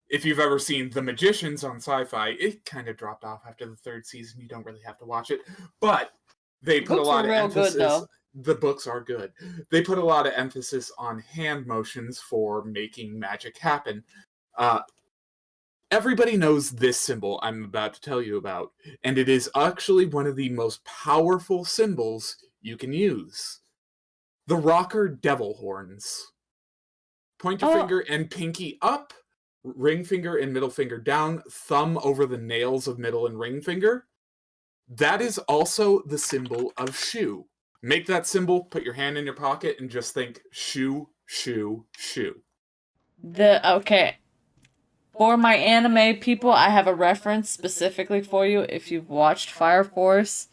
If you've ever seen The Magicians on Sci-Fi, it kind of dropped off after the third season. You don't really have to watch it, but they put a lot of emphasis. Good, the books are good. They put a lot of emphasis on hand motions for making magic happen. Everybody knows this symbol I'm about to tell you about, and it is actually one of the most powerful symbols you can use. The rocker devil horns. Point your finger and pinky up, ring finger and middle finger down, thumb over the nails of middle and ring finger. That is also the symbol of Shu. Make that symbol, put your hand in your pocket, and just think Shu, Shu, Shu. Okay. For my anime people, I have a reference specifically for you. If you've watched Fire Force,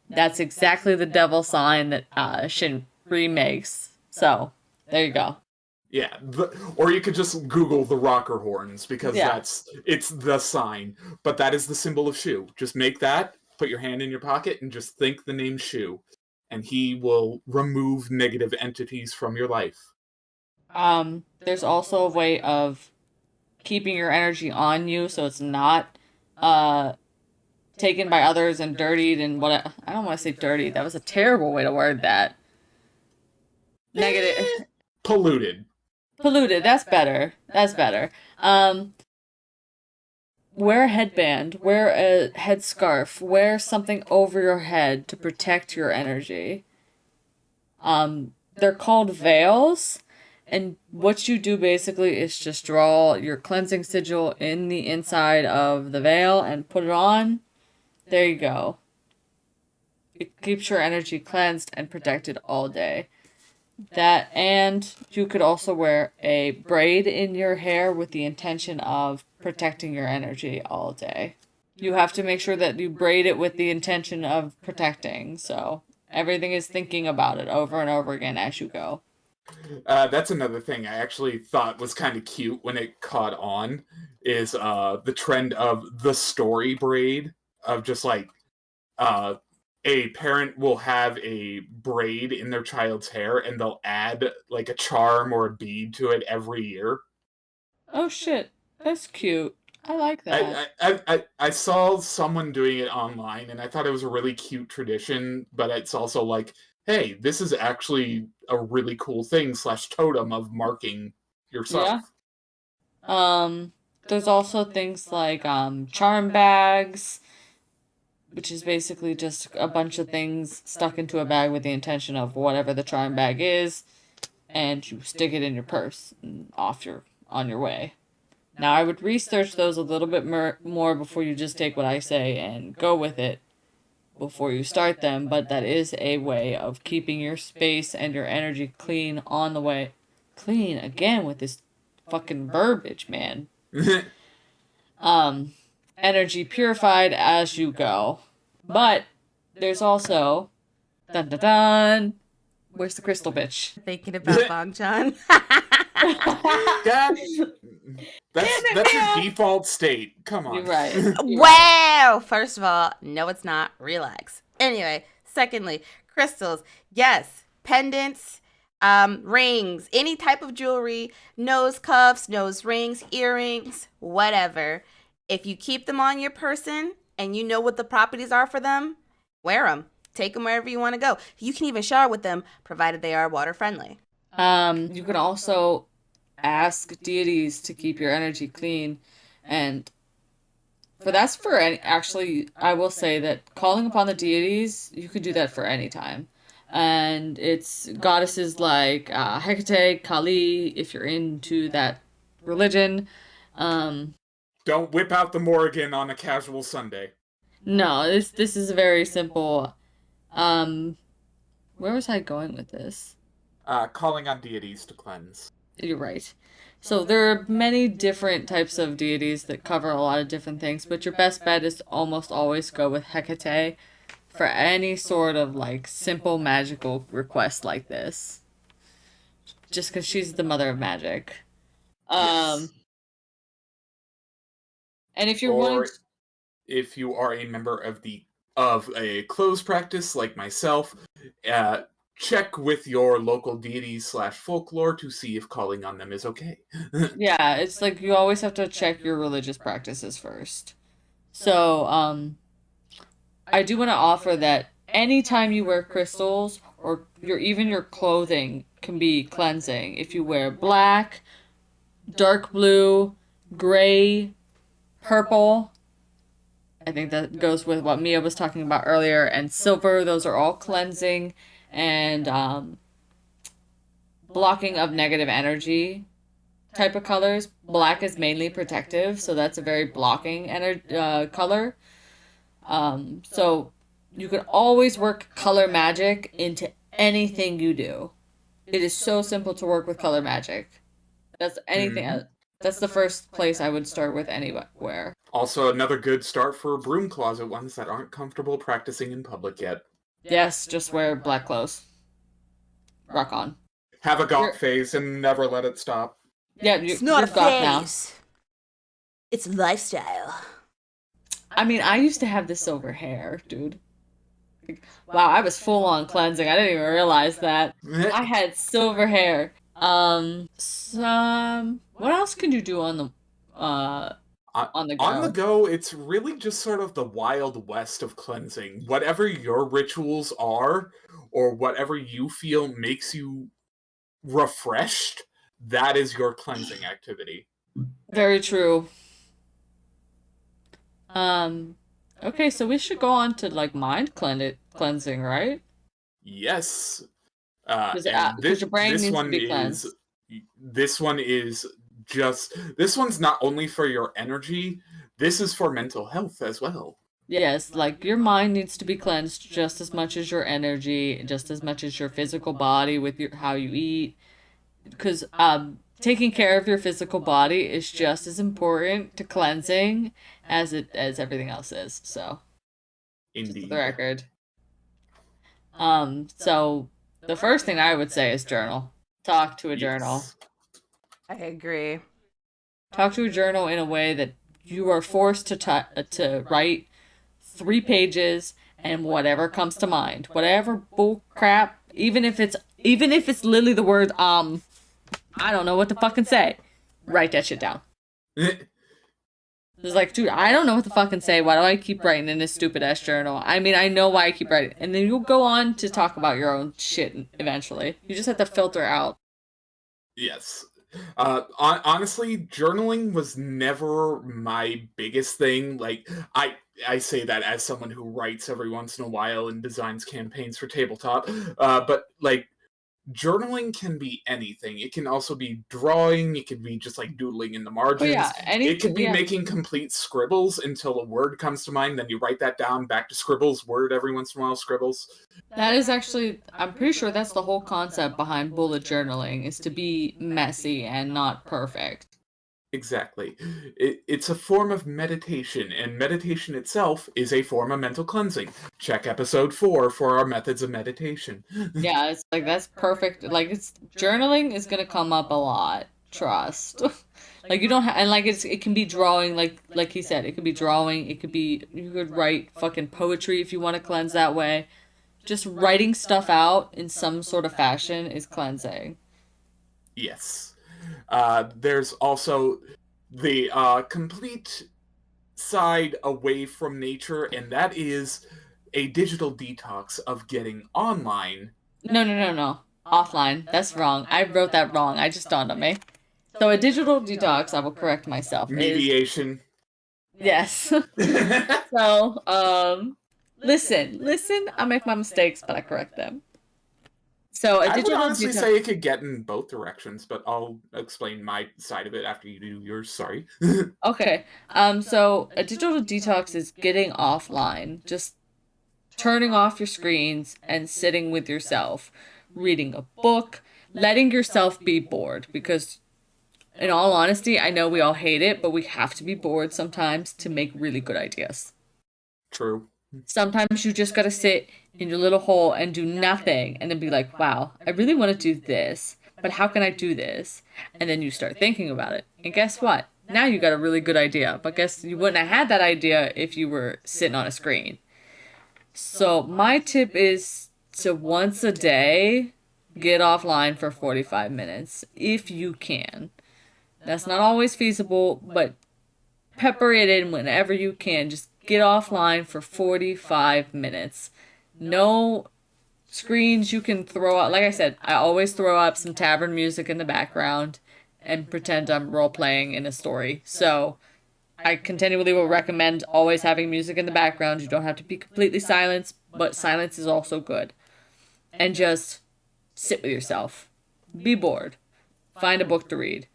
that's exactly the devil sign that Shinri makes. So, there you go. Yeah, or you could just Google the rocker horns, because it's the sign. But that is the symbol of Shu. Just make that, put your hand in your pocket, and just think the name Shu. And he will remove negative entities from your life. There's also a way of keeping your energy on you so it's not taken by others and dirtied and what I don't want to say dirty. That was a terrible way to word that. Negative. Polluted. That's better. Wear a headband, wear a headscarf, wear something over your head to protect your energy. They're called veils. And what you do basically is just draw your cleansing sigil in the inside of the veil and put it on. There you go. It keeps your energy cleansed and protected all day. That, and you could also wear a braid in your hair with the intention of protecting your energy all day. You have to make sure that you braid it with the intention of protecting, so everything is thinking about it over and over again as you go. That's another thing I actually thought was kind of cute when it caught on, is the trend of the story braid, of just like a parent will have a braid in their child's hair and they'll add like a charm or a bead to it every year. Oh shit, that's cute. I like that. I saw someone doing it online and I thought it was a really cute tradition, but it's also like, hey, this is actually a really cool thing / totem of marking yourself. Yeah. There's also things like charm bags, which is basically just a bunch of things stuck into a bag with the intention of whatever the charm bag is, and you stick it in your purse and on your way. Now, I would research those a little bit more before you just take what I say and go with it before you start them, but that is a way of keeping your space and your energy clean on the way. Clean, again, with this fucking verbiage, man. Energy purified as you go. But there's also, dun dun dun, where's the crystal bitch? Thinking about Bong John. That's your default state. Come on. You're right. Wow! First of all, no, it's not. Relax. Anyway, secondly, crystals. Yes, pendants, rings, any type of jewelry, nose cuffs, nose rings, earrings, whatever. If you keep them on your person and you know what the properties are for them, wear them. Take them wherever you want to go. You can even shower with them, provided they are water friendly. You can also ask deities to keep your energy clean, and actually, I will say that calling upon the deities, you could do that for any time. And it's goddesses like Hecate, Kali, if you're into that religion. Don't whip out the Morrigan on a casual Sunday. No, this is very simple. Where was I going with this? Calling on deities to cleanse. You're right. So there are many different types of deities that cover a lot of different things, but your best bet is to almost always go with Hecate for any sort of like simple magical request like this. Just because she's the mother of magic. Yes. And if you're Or wanting if you are a member of a closed practice like myself, check with your local deities / folklore to see if calling on them is okay. yeah, it's like you always have to check your religious practices first. So, I do want to offer that anytime you wear crystals or even your clothing can be cleansing. If you wear black, dark blue, gray, purple, I think that goes with what Mia was talking about earlier, and silver, those are all cleansing and blocking of negative energy type of colors. Black is mainly protective, so that's a very blocking color. So you can always work color magic into anything you do. It is so simple to work with color magic. That's anything. Mhm. That's the first place I would start with anywhere. Also, another good start for broom closet ones that aren't comfortable practicing in public yet. Yes, just wear black clothes. Rock on. Have a goth phase and never let it stop. Yeah, It's not you're a goth now. phase. It's a lifestyle. I mean, I used to have this silver hair, dude. Wow, I was full on cleansing. I didn't even realize that. I had silver hair. What else can you do on the on the go? On the go, it's really just sort of the wild west of cleansing. Whatever your rituals are, or whatever you feel makes you refreshed, that is your cleansing activity. Very true. Okay, so we should go on to like mind cleansing, right? Yes. Because And your brain needs to be cleansed. this one's not only for your energy, this is for mental health as well. Yes, like your mind needs to be cleansed just as much as your energy, just as much as your physical body with how you eat. Because taking care of your physical body is just as important to cleansing as everything else is. So, just for Indeed. the record. So the first thing I would say is journal. Talk to a journal. I agree. Talk to a journal in a way that you are forced to write 3 pages and whatever comes to mind, whatever bull crap, even if it's literally the word I don't know what to fucking say. Write that shit down. It's like, dude, I don't know what to fucking say. Why do I keep writing in this stupid ass journal? I mean, I know why I keep writing. And then you'll go on to talk about your own shit eventually. You just have to filter out. Yes. Honestly, journaling was never my biggest thing. Like, I say that as someone who writes every once in a while and designs campaigns for tabletop. But like, journaling can be anything. It can also be drawing. It could be just like doodling in the margins. Yeah, it could be making complete scribbles until a word comes to mind. Then you write that down, back to scribbles, word every once in a while, scribbles. That is actually, I'm pretty sure that's the whole concept behind bullet journaling, is to be messy and not perfect. Exactly. It's a form of meditation, and meditation itself is a form of mental cleansing. Check episode 4 for our methods of meditation. Yeah, it's like, that's perfect. Like, journaling is gonna come up a lot. Trust. Like, you don't have, and like, it can be drawing, like he said, it could be drawing, you could write fucking poetry if you want to cleanse that way. Just writing stuff out in some sort of fashion is cleansing. Yes. There's also the complete side away from nature, and that is a digital detox of getting online. No. Offline. That's wrong. I wrote that wrong. I just dawned on me. So a digital detox, I will correct myself, is Mediation. yes. So, listen, I make my mistakes, but I correct them. So a I would digital honestly detox. say it could get in both directions, but I'll explain my side of it after you do yours. Sorry. Okay. So a digital detox is getting offline, just turning off your screens and sitting with yourself, reading a book, letting yourself be bored because in all honesty, I know we all hate it, but we have to be bored sometimes to make really good ideas. True. Sometimes you just gotta sit in your little hole and do nothing and then be like, wow, I really want to do this, but how can I do this? And then you start thinking about it. And guess what? Now you got a really good idea, but guess you wouldn't have had that idea if you were sitting on a screen. So my tip is to once a day get offline for 45 minutes if you can. That's not always feasible, but pepper it in whenever you can. Just get offline for 45 minutes. No screens you can throw out. Like I said, I always throw up some tavern music in the background and pretend I'm role playing in a story. So I continually will recommend always having music in the background. You don't have to be completely silent, but silence is also good. And just sit with yourself. Be bored. Find a book to read.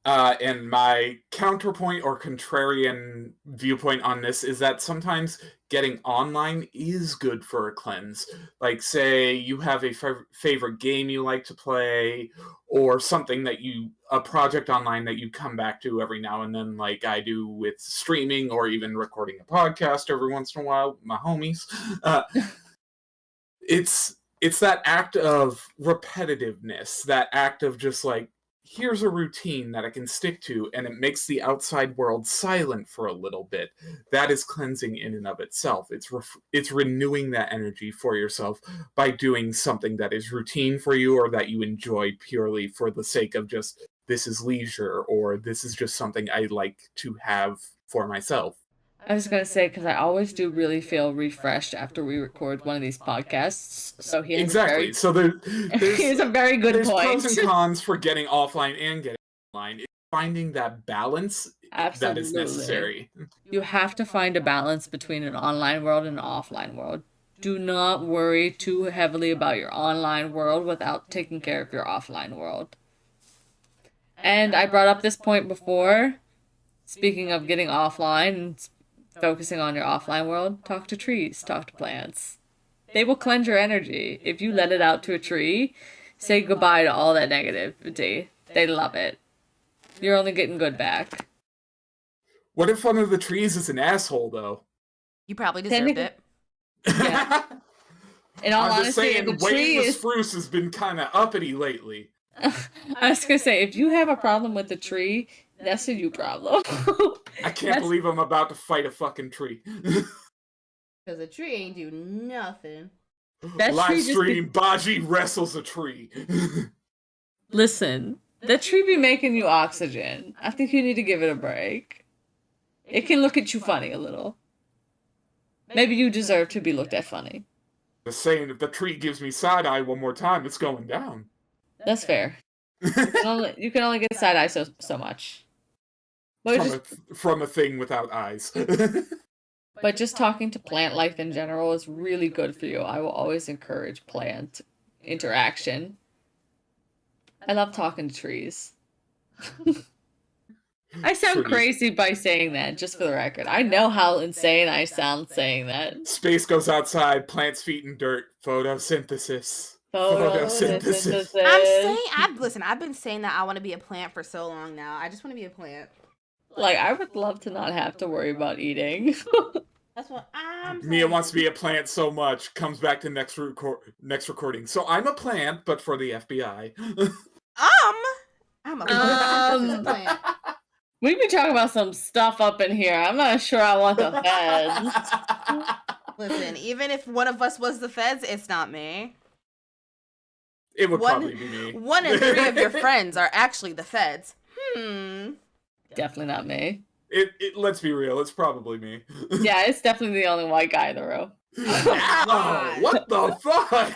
And my counterpoint or contrarian viewpoint on this is that sometimes getting online is good for a cleanse. Like, say you have a favorite game you like to play, or something a project online that you come back to every now and then, like I do with streaming or even recording a podcast every once in a while, my homies. It's that act of repetitiveness, that act of just like, here's a routine that I can stick to, and it makes the outside world silent for a little bit. That is cleansing in and of itself. It's renewing that energy for yourself by doing something that is routine for you or that you enjoy purely for the sake of just, this is leisure, or this is just something I like to have for myself. I was going to say, because I always do really feel refreshed after we record one of these podcasts. So he has exactly. So he has a very good there's point. Pros and cons for getting offline and getting online. It's finding that balance that is necessary. You have to find a balance between an online world and an offline world. Do not worry too heavily about your online world without taking care of your offline world. And I brought up this point before. Speaking of getting offline and focusing on your offline world, talk to trees, talk to plants. They will cleanse your energy. If you let it out to a tree, say goodbye to all that negativity. They love it. You're only getting good back. What if one of the trees is an asshole, though? You probably deserved it. Yeah. In all I'm just honesty, saying, if the tree Wayne the is... Spruce has been kind of uppity lately. I was going to say, if you have a problem with the tree, that's a you problem. I can't believe I'm about to fight a fucking tree. Because a tree ain't do nothing. Live stream, Baji wrestles a tree. Listen, that tree be making you oxygen. I think you need to give it a break. It can look at you funny a little. Maybe you deserve to be looked at funny. Just saying, if the tree gives me side-eye one more time, it's going down. That's fair. You can only get side-eye so much. From a thing without eyes. But just talking to plant life in general is really good for you. I will always encourage plant interaction. I love talking to trees. I sound crazy by saying that, just for the record. I know how insane I sound saying that. Space goes outside, plants feet in dirt, photosynthesis. Photosynthesis. I've been saying that I want to be a plant for so long now. I just want to be a plant. Like, I would love to not have to worry about eating. That's what I'm saying. Mia wants to be a plant so much, comes back to next recording. So I'm a plant, but for the FBI. I'm a plant. We be talking about some stuff up in here. I'm not sure I want the feds. Listen, even if one of us was the feds, it's not me. It would probably be me. 1 in 3 of your friends are actually the feds. Definitely not me. Let's be real, it's probably me. Yeah, it's definitely the only white guy in the room. Ow! What the fuck?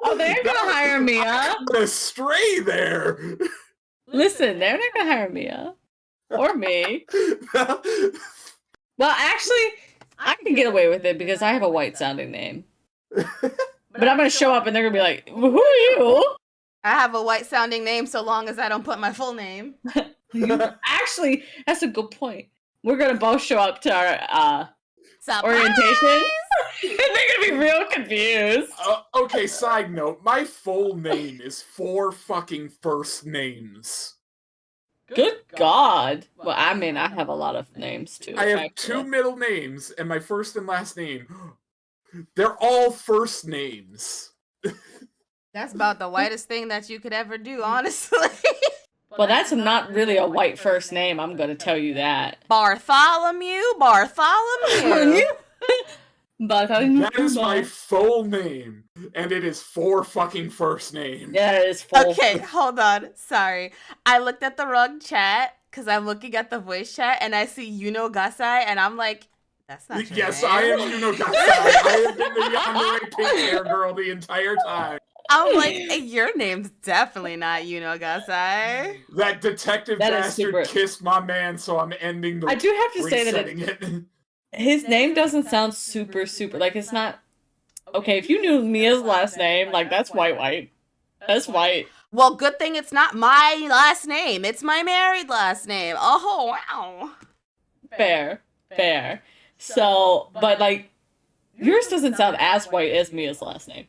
Oh, they're gonna hire Mia. Astray there. Listen, they're not gonna hire Mia. Or me. Well, actually, I can get away with it because I have a white-sounding name. But I'm gonna show up and they're gonna be like, "Who are you?" I have a white sounding name so long as I don't put my full name. Actually, that's a good point. We're gonna both show up to our Surprise! orientation. They're gonna be real confused. Okay, side note, my full name is 4 fucking first names. Good God. Well, I mean, I have a lot of names too. I have 2 middle names, and my first and last name, they're all first names. That's about the whitest thing that you could ever do, honestly. Well, that's not really a white first name, I'm gonna tell you that. Bartholomew. That is my full name, and it is 4 fucking first names. Yeah, it is full. Okay, hold on. Sorry. I looked at the wrong chat because I'm looking at the voice chat and I see Yuno Gasai and I'm like, that's not your Yes, name. I am Yuno Gasai. I have been the yandere pink hair girl the entire time. I'm like, your name's definitely not Yuno Gasai. That detective bastard kissed my man, so I'm ending the I do have to say that it. His name doesn't sound super, like, it's not... Okay, if you knew Mia's last name, like, that's white. That's white. Well, good thing it's not my last name. It's my married last name. Oh, wow. Fair. So, but, like, yours doesn't sound as white as Mia's last name.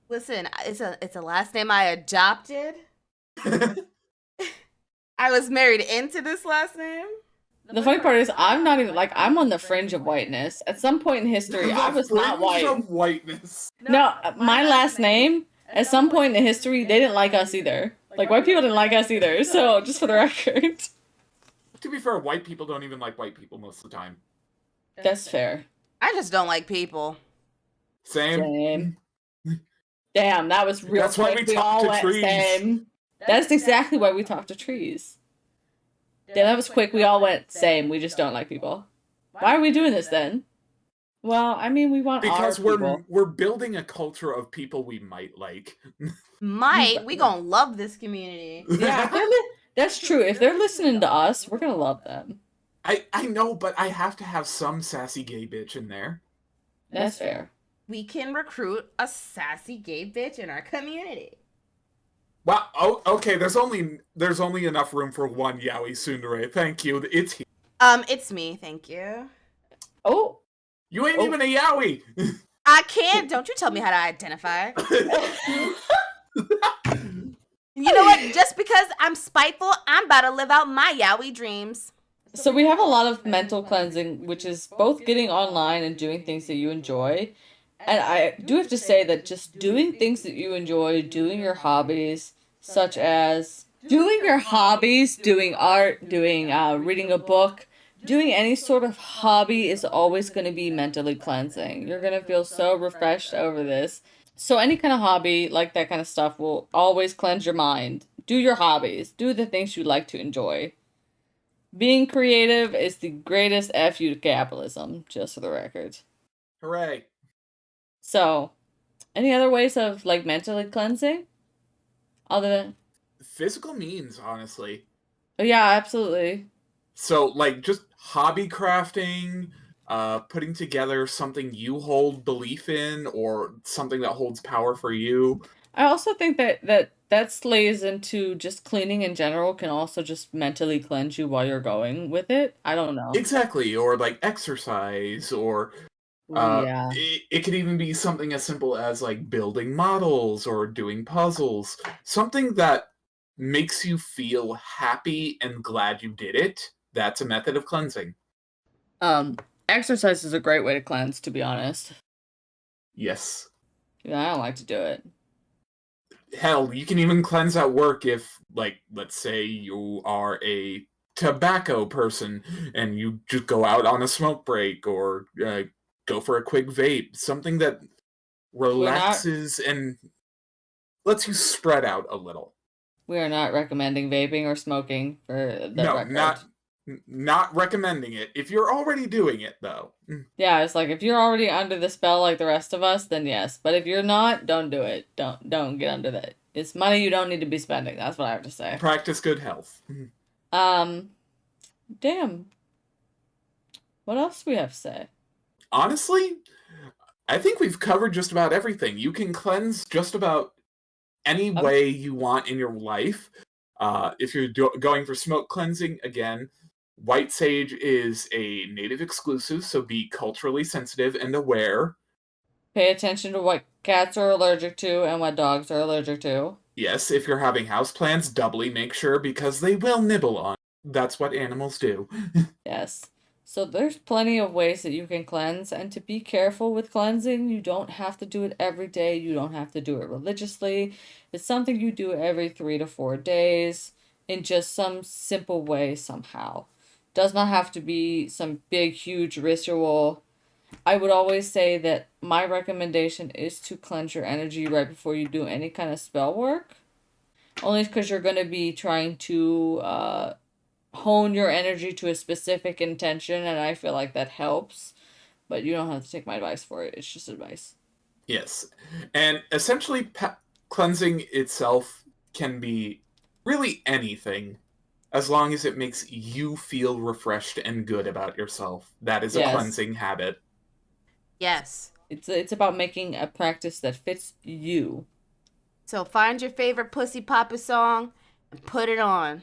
Listen, it's a last name I adopted. I was married into this last name. The funny part is, I'm not even, like, I'm on the fringe of whiteness. At some point in history, I was not white. Of whiteness. No, my last name, at some point in history, they didn't like us either. Like, white people didn't like us either, so, just for the record. To be fair, white people don't even like white people most of the time. That's fair. I just don't like people. Same. Damn, that was real That's quick. why we talk to trees. Same. That's exactly why we talk to trees. Yeah, that was quick. We all went same. We just don't like people. Why are we doing this then? Well, I mean, we want because our people. we're building a culture of people we might like. We gonna love this community. Yeah, that's true. If they're listening to us, we're gonna love them. I know, but I have to have some sassy gay bitch in there. That's fair. We can recruit a sassy gay bitch in our community. Well, okay. There's only enough room for one yaoi tsundere. Thank you. It's here. It's me. Thank you. Oh, you ain't even a yaoi. I can't. Don't you tell me how to identify. You know what? Just because I'm spiteful, I'm about to live out my yaoi dreams. So we have a lot of mental cleansing, which is both getting online and doing things that you enjoy. And I do have to say that just doing things that you enjoy, doing your hobbies, such as doing your hobbies, doing art, doing reading a book, doing any sort of hobby is always going to be mentally cleansing. You're going to feel so refreshed over this. So any kind of hobby, like that kind of stuff, will always cleanse your mind. Do your hobbies. Do the things you like to enjoy. Being creative is the greatest FU to capitalism, just for the record. Hooray. So, any other ways of, like, mentally cleansing? Other than... Physical means, honestly. Oh, yeah, absolutely. So, like, just hobby crafting, putting together something you hold belief in, or something that holds power for you. I also think that slays into just cleaning in general can also just mentally cleanse you while you're going with it. I don't know. Exactly, or, like, exercise, or... yeah. It could even be something as simple as like building models or doing puzzles. Something that makes you feel happy and glad you did it. That's a method of cleansing. Exercise is a great way to cleanse, to be honest. Yes. Yeah, I don't like to do it. Hell, you can even cleanse at work if, like, let's say you are a tobacco person and you just go out on a smoke break or go for a quick vape, something that relaxes and lets you spread out a little. We are not recommending vaping or smoking for the record. Not recommending it. If you're already doing it, though. Yeah, it's like if you're already under the spell like the rest of us, then yes. But if you're not, don't do it. Don't get under that. It's money you don't need to be spending. That's what I have to say. Practice good health. Damn. What else do we have to say? Honestly, I think we've covered just about everything. You can cleanse just about any way you want in your life. If you're going for smoke cleansing, again, white sage is a native exclusive, so be culturally sensitive and aware. Pay attention to what cats are allergic to and what dogs are allergic to. Yes, if you're having houseplants, doubly make sure because they will nibble on. That's what animals do. Yes. So there's plenty of ways that you can cleanse, and to be careful with cleansing, you don't have to do it every day. You don't have to do it religiously. It's something you do every 3 to 4 days in just some simple way somehow. Does not have to be some big, huge ritual. I would always say that my recommendation is to cleanse your energy right before you do any kind of spell work. Only because you're going to be trying to hone your energy to a specific intention, and I feel like that helps. But you don't have to take my advice for it. It's just advice. Yes. And essentially, cleansing itself can be really anything, as long as it makes you feel refreshed and good about yourself. That is a cleansing habit. Yes. It's about making a practice that fits you. So find your favorite Pussy Papa song and put it on.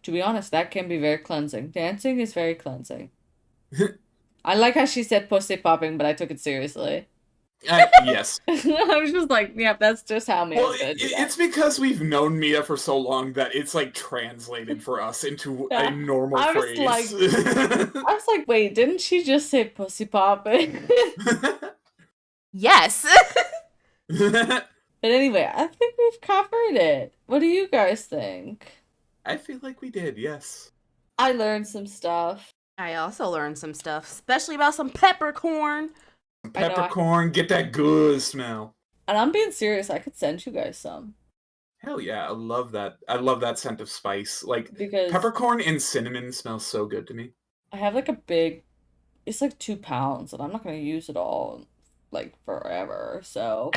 To be honest, that can be very cleansing. Dancing is very cleansing. I like how she said pussy popping, but I took it seriously. Yes. I was just like, yeah, that's just how Mia's gonna do that. It's because we've known Mia for so long that it's like translated for us into a normal phrase. I was like, wait, didn't she just say pussy popping? Yes. But anyway, I think we've covered it. What do you guys think? I feel like we did, yes. I learned some stuff. I also learned some stuff, especially about some peppercorn. Peppercorn, get that good smell. And I'm being serious, I could send you guys some. Hell yeah, I love that. I love that scent of spice. Like, because peppercorn and cinnamon smells so good to me. I have like it's like 2 pounds, and I'm not going to use it all like forever, so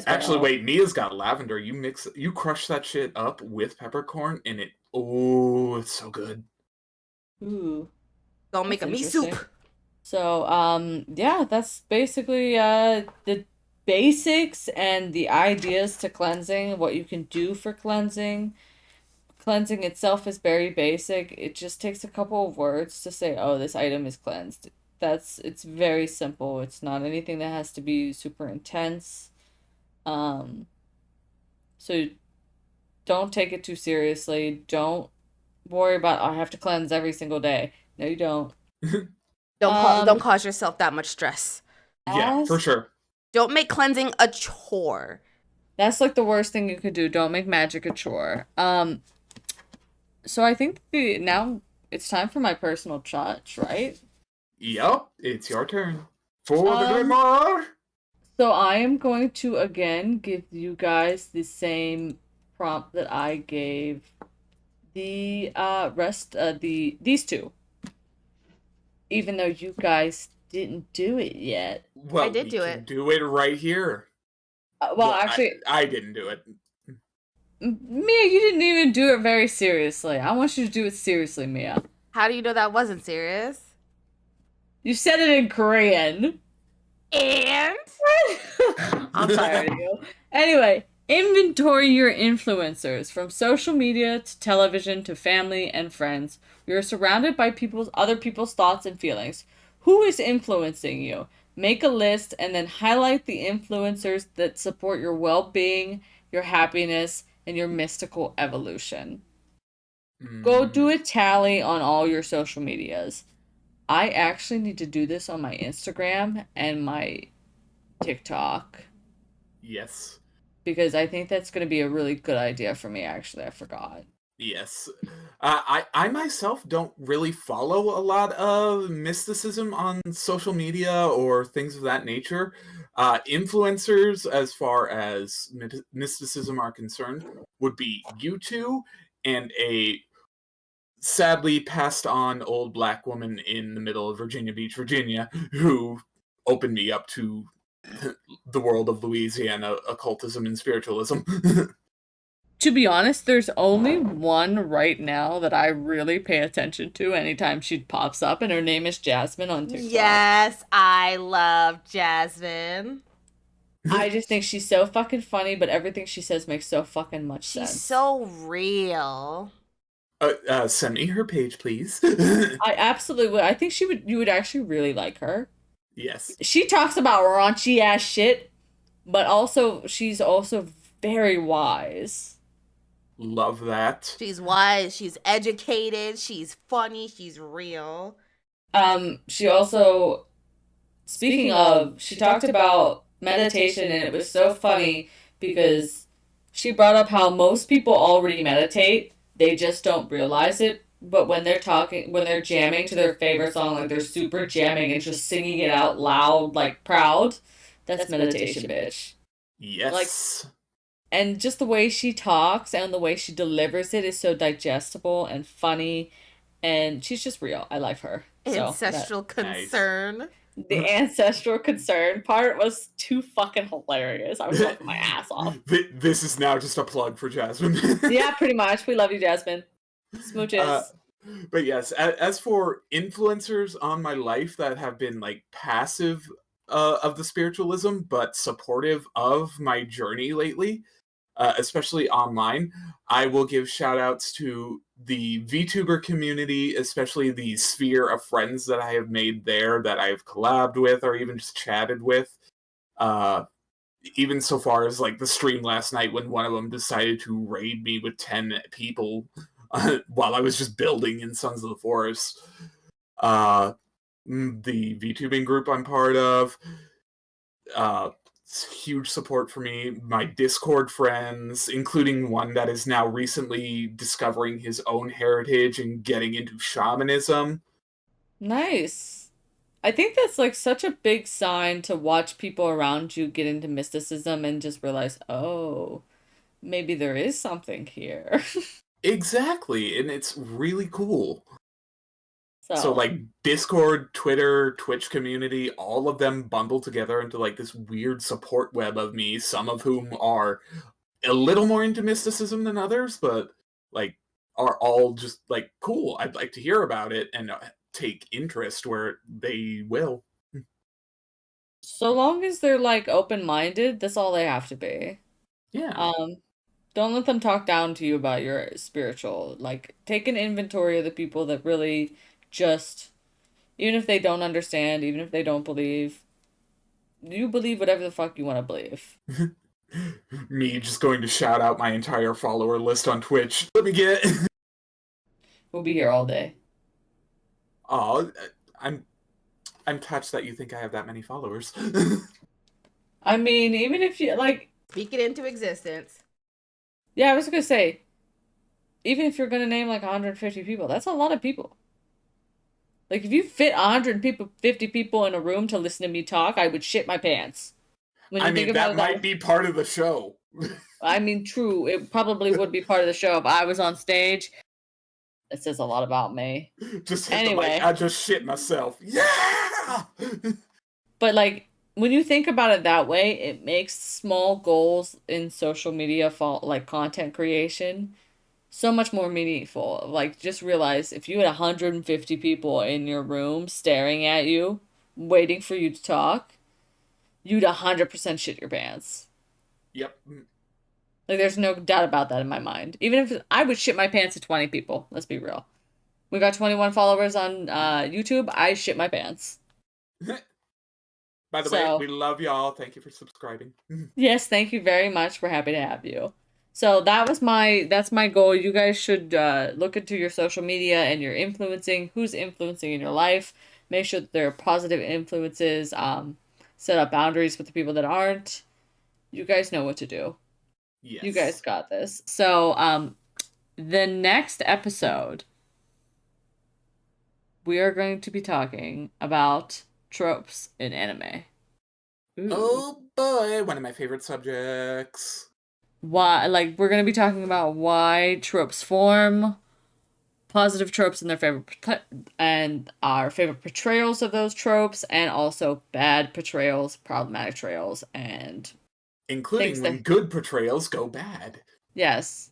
actually wait, Mia's got lavender. You crush that shit up with peppercorn and it's so good. Ooh, gonna make a meat soup. So yeah, that's basically the basics and the ideas to cleansing, what you can do for cleansing. Cleansing itself is very basic. It just takes a couple of words to say, oh, this item is cleansed. It's very simple. It's not anything that has to be super intense. So don't take it too seriously. Don't worry about, I have to cleanse every single day. No, you don't. Don't cause yourself that much stress. Yeah, for sure. Don't make cleansing a chore. That's like the worst thing you could do. Don't make magic a chore. So I think now it's time for my personal touch, right? Yep, it's your turn. For the good Lord! So I am going to again give you guys the same prompt that I gave the these two. Even though you guys didn't do it yet. Well, I did do it. Do it right here. Well, actually, I didn't do it. Mia, you didn't even do it very seriously. I want you to do it seriously, Mia. How do you know that wasn't serious? You said it in Korean. And? I'm tired of you. Anyway, inventory your influencers from social media to television to family and friends. You're surrounded by other people's thoughts and feelings. Who is influencing you? Make a list and then highlight the influencers that support your well-being, your happiness, and your mystical evolution. Go do a tally on all your social medias. I actually need to do this on my Instagram and my TikTok. Yes. Because I think that's going to be a really good idea for me, actually. I forgot. Yes. I myself don't really follow a lot of mysticism on social media or things of that nature. Influencers, as far as mysticism are concerned, would be you two and a sadly passed on old black woman in the middle of Virginia Beach, Virginia, who opened me up to the world of Louisiana occultism and spiritualism. To be honest, there's only one right now that I really pay attention to anytime she pops up, and her name is Jasmine on TikTok. Yes, I love Jasmine. I just think she's so fucking funny, but everything she says makes so fucking much sense. She's so real. Send me her page, please. I absolutely would. I think you would actually really like her. Yes. She talks about raunchy ass shit, but also she's also very wise. Love that. She's wise, she's educated, she's funny, she's real. She also, speaking of, she talked about meditation, and it was so funny because she brought up how most people already meditate, they just don't realize it. But when they're jamming to their favorite song, like they're super jamming and just singing it out loud, like proud, that's meditation, bitch. Yes. Like, and just the way she talks and the way she delivers it is so digestible and funny, and she's just real. I like her. Ancestral concern. Nice. The ancestral concern part was too fucking hilarious. I was laughing my ass off. This is now just a plug for Jasmine. Yeah, pretty much. We love you, Jasmine. Smooches. But yes, as for influencers on my life that have been like passive of the spiritualism, but supportive of my journey lately, especially online, I will give shout outs to the VTuber community, especially the sphere of friends that I have made there that I've collabed with or even just chatted with. Even so far as like the stream last night when one of them decided to raid me with 10 people while I was just building in Sons of the Forest. The VTubing group I'm part of, huge support for me. My Discord friends, including one that is now recently discovering his own heritage and getting into shamanism. Nice. I think that's like such a big sign to watch people around you get into mysticism and just realize, oh, maybe there is something here. Exactly, and it's really cool. So like So Discord, Twitter, Twitch community, all of them bundled together into like this weird support web of me, some of whom are a little more into mysticism than others, but like are all just like, cool, I'd like to hear about it and take interest where they will. so long as they're like open-minded, that's all they have to be. Yeah. Don't let them talk down to you about your spiritual. Like, take an inventory of the people that really just, even if they don't understand, even if they don't believe, you believe whatever the fuck you want to believe. Me just going to shout out my entire follower list on Twitch. Let me get it. We'll be here all day. Oh, I'm touched that you think I have that many followers. I mean, even if you, like... Speak it into existence. Yeah, I was gonna say, even if you're gonna name like 150 people, that's a lot of people. Like, if you fit 150 people in a room to listen to me talk, I would shit my pants. I mean, that might be part of the show. I mean, true, it probably would be part of the show if I was on stage. It says a lot about me. Just hit the mic. I just shit myself. Yeah! But, like, when you think about it that way, it makes small goals in social media, like content creation, so much more meaningful. Like, just realize if you had 150 people in your room staring at you, waiting for you to talk, you'd 100% shit your pants. Yep. Like, there's no doubt about that in my mind. Even if I would shit my pants at 20 people, let's be real. We got 21 followers on YouTube. I shit my pants. By the way, we love y'all. Thank you for subscribing. Yes, thank you very much. We're happy to have you. So that's my goal. You guys should look into your social media and your influencing. Who's influencing in your life? Make sure that there are positive influences. Set up boundaries with the people that aren't. You guys know what to do. Yes. You guys got this. So the next episode, we are going to be talking about tropes in anime. Ooh. Oh boy, one of my favorite subjects. Why, like, we're gonna be talking about why tropes form, positive tropes and and our favorite portrayals of those tropes, and also bad portrayals, problematic portrayals, and including when good portrayals go bad. Yes.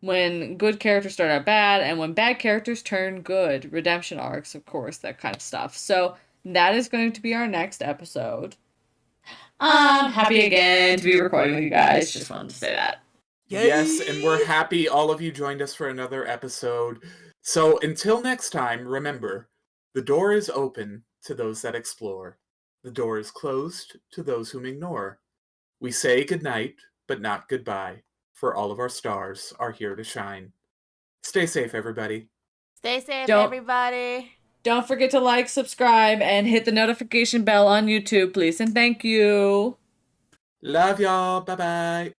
When good characters start out bad, and when bad characters turn good. Redemption arcs, of course, that kind of stuff. So that is going to be our next episode. I'm happy again to be recording with you guys. Just wanted to say that. Yay! Yes, and we're happy all of you joined us for another episode. So until next time, remember, the door is open to those that explore. The door is closed to those whom ignore. We say goodnight, but not goodbye, for all of our stars are here to shine. Stay safe, everybody. Stay safe, everybody. Don't forget to like, subscribe, and hit the notification bell on YouTube, please, and thank you. Love y'all. Bye-bye.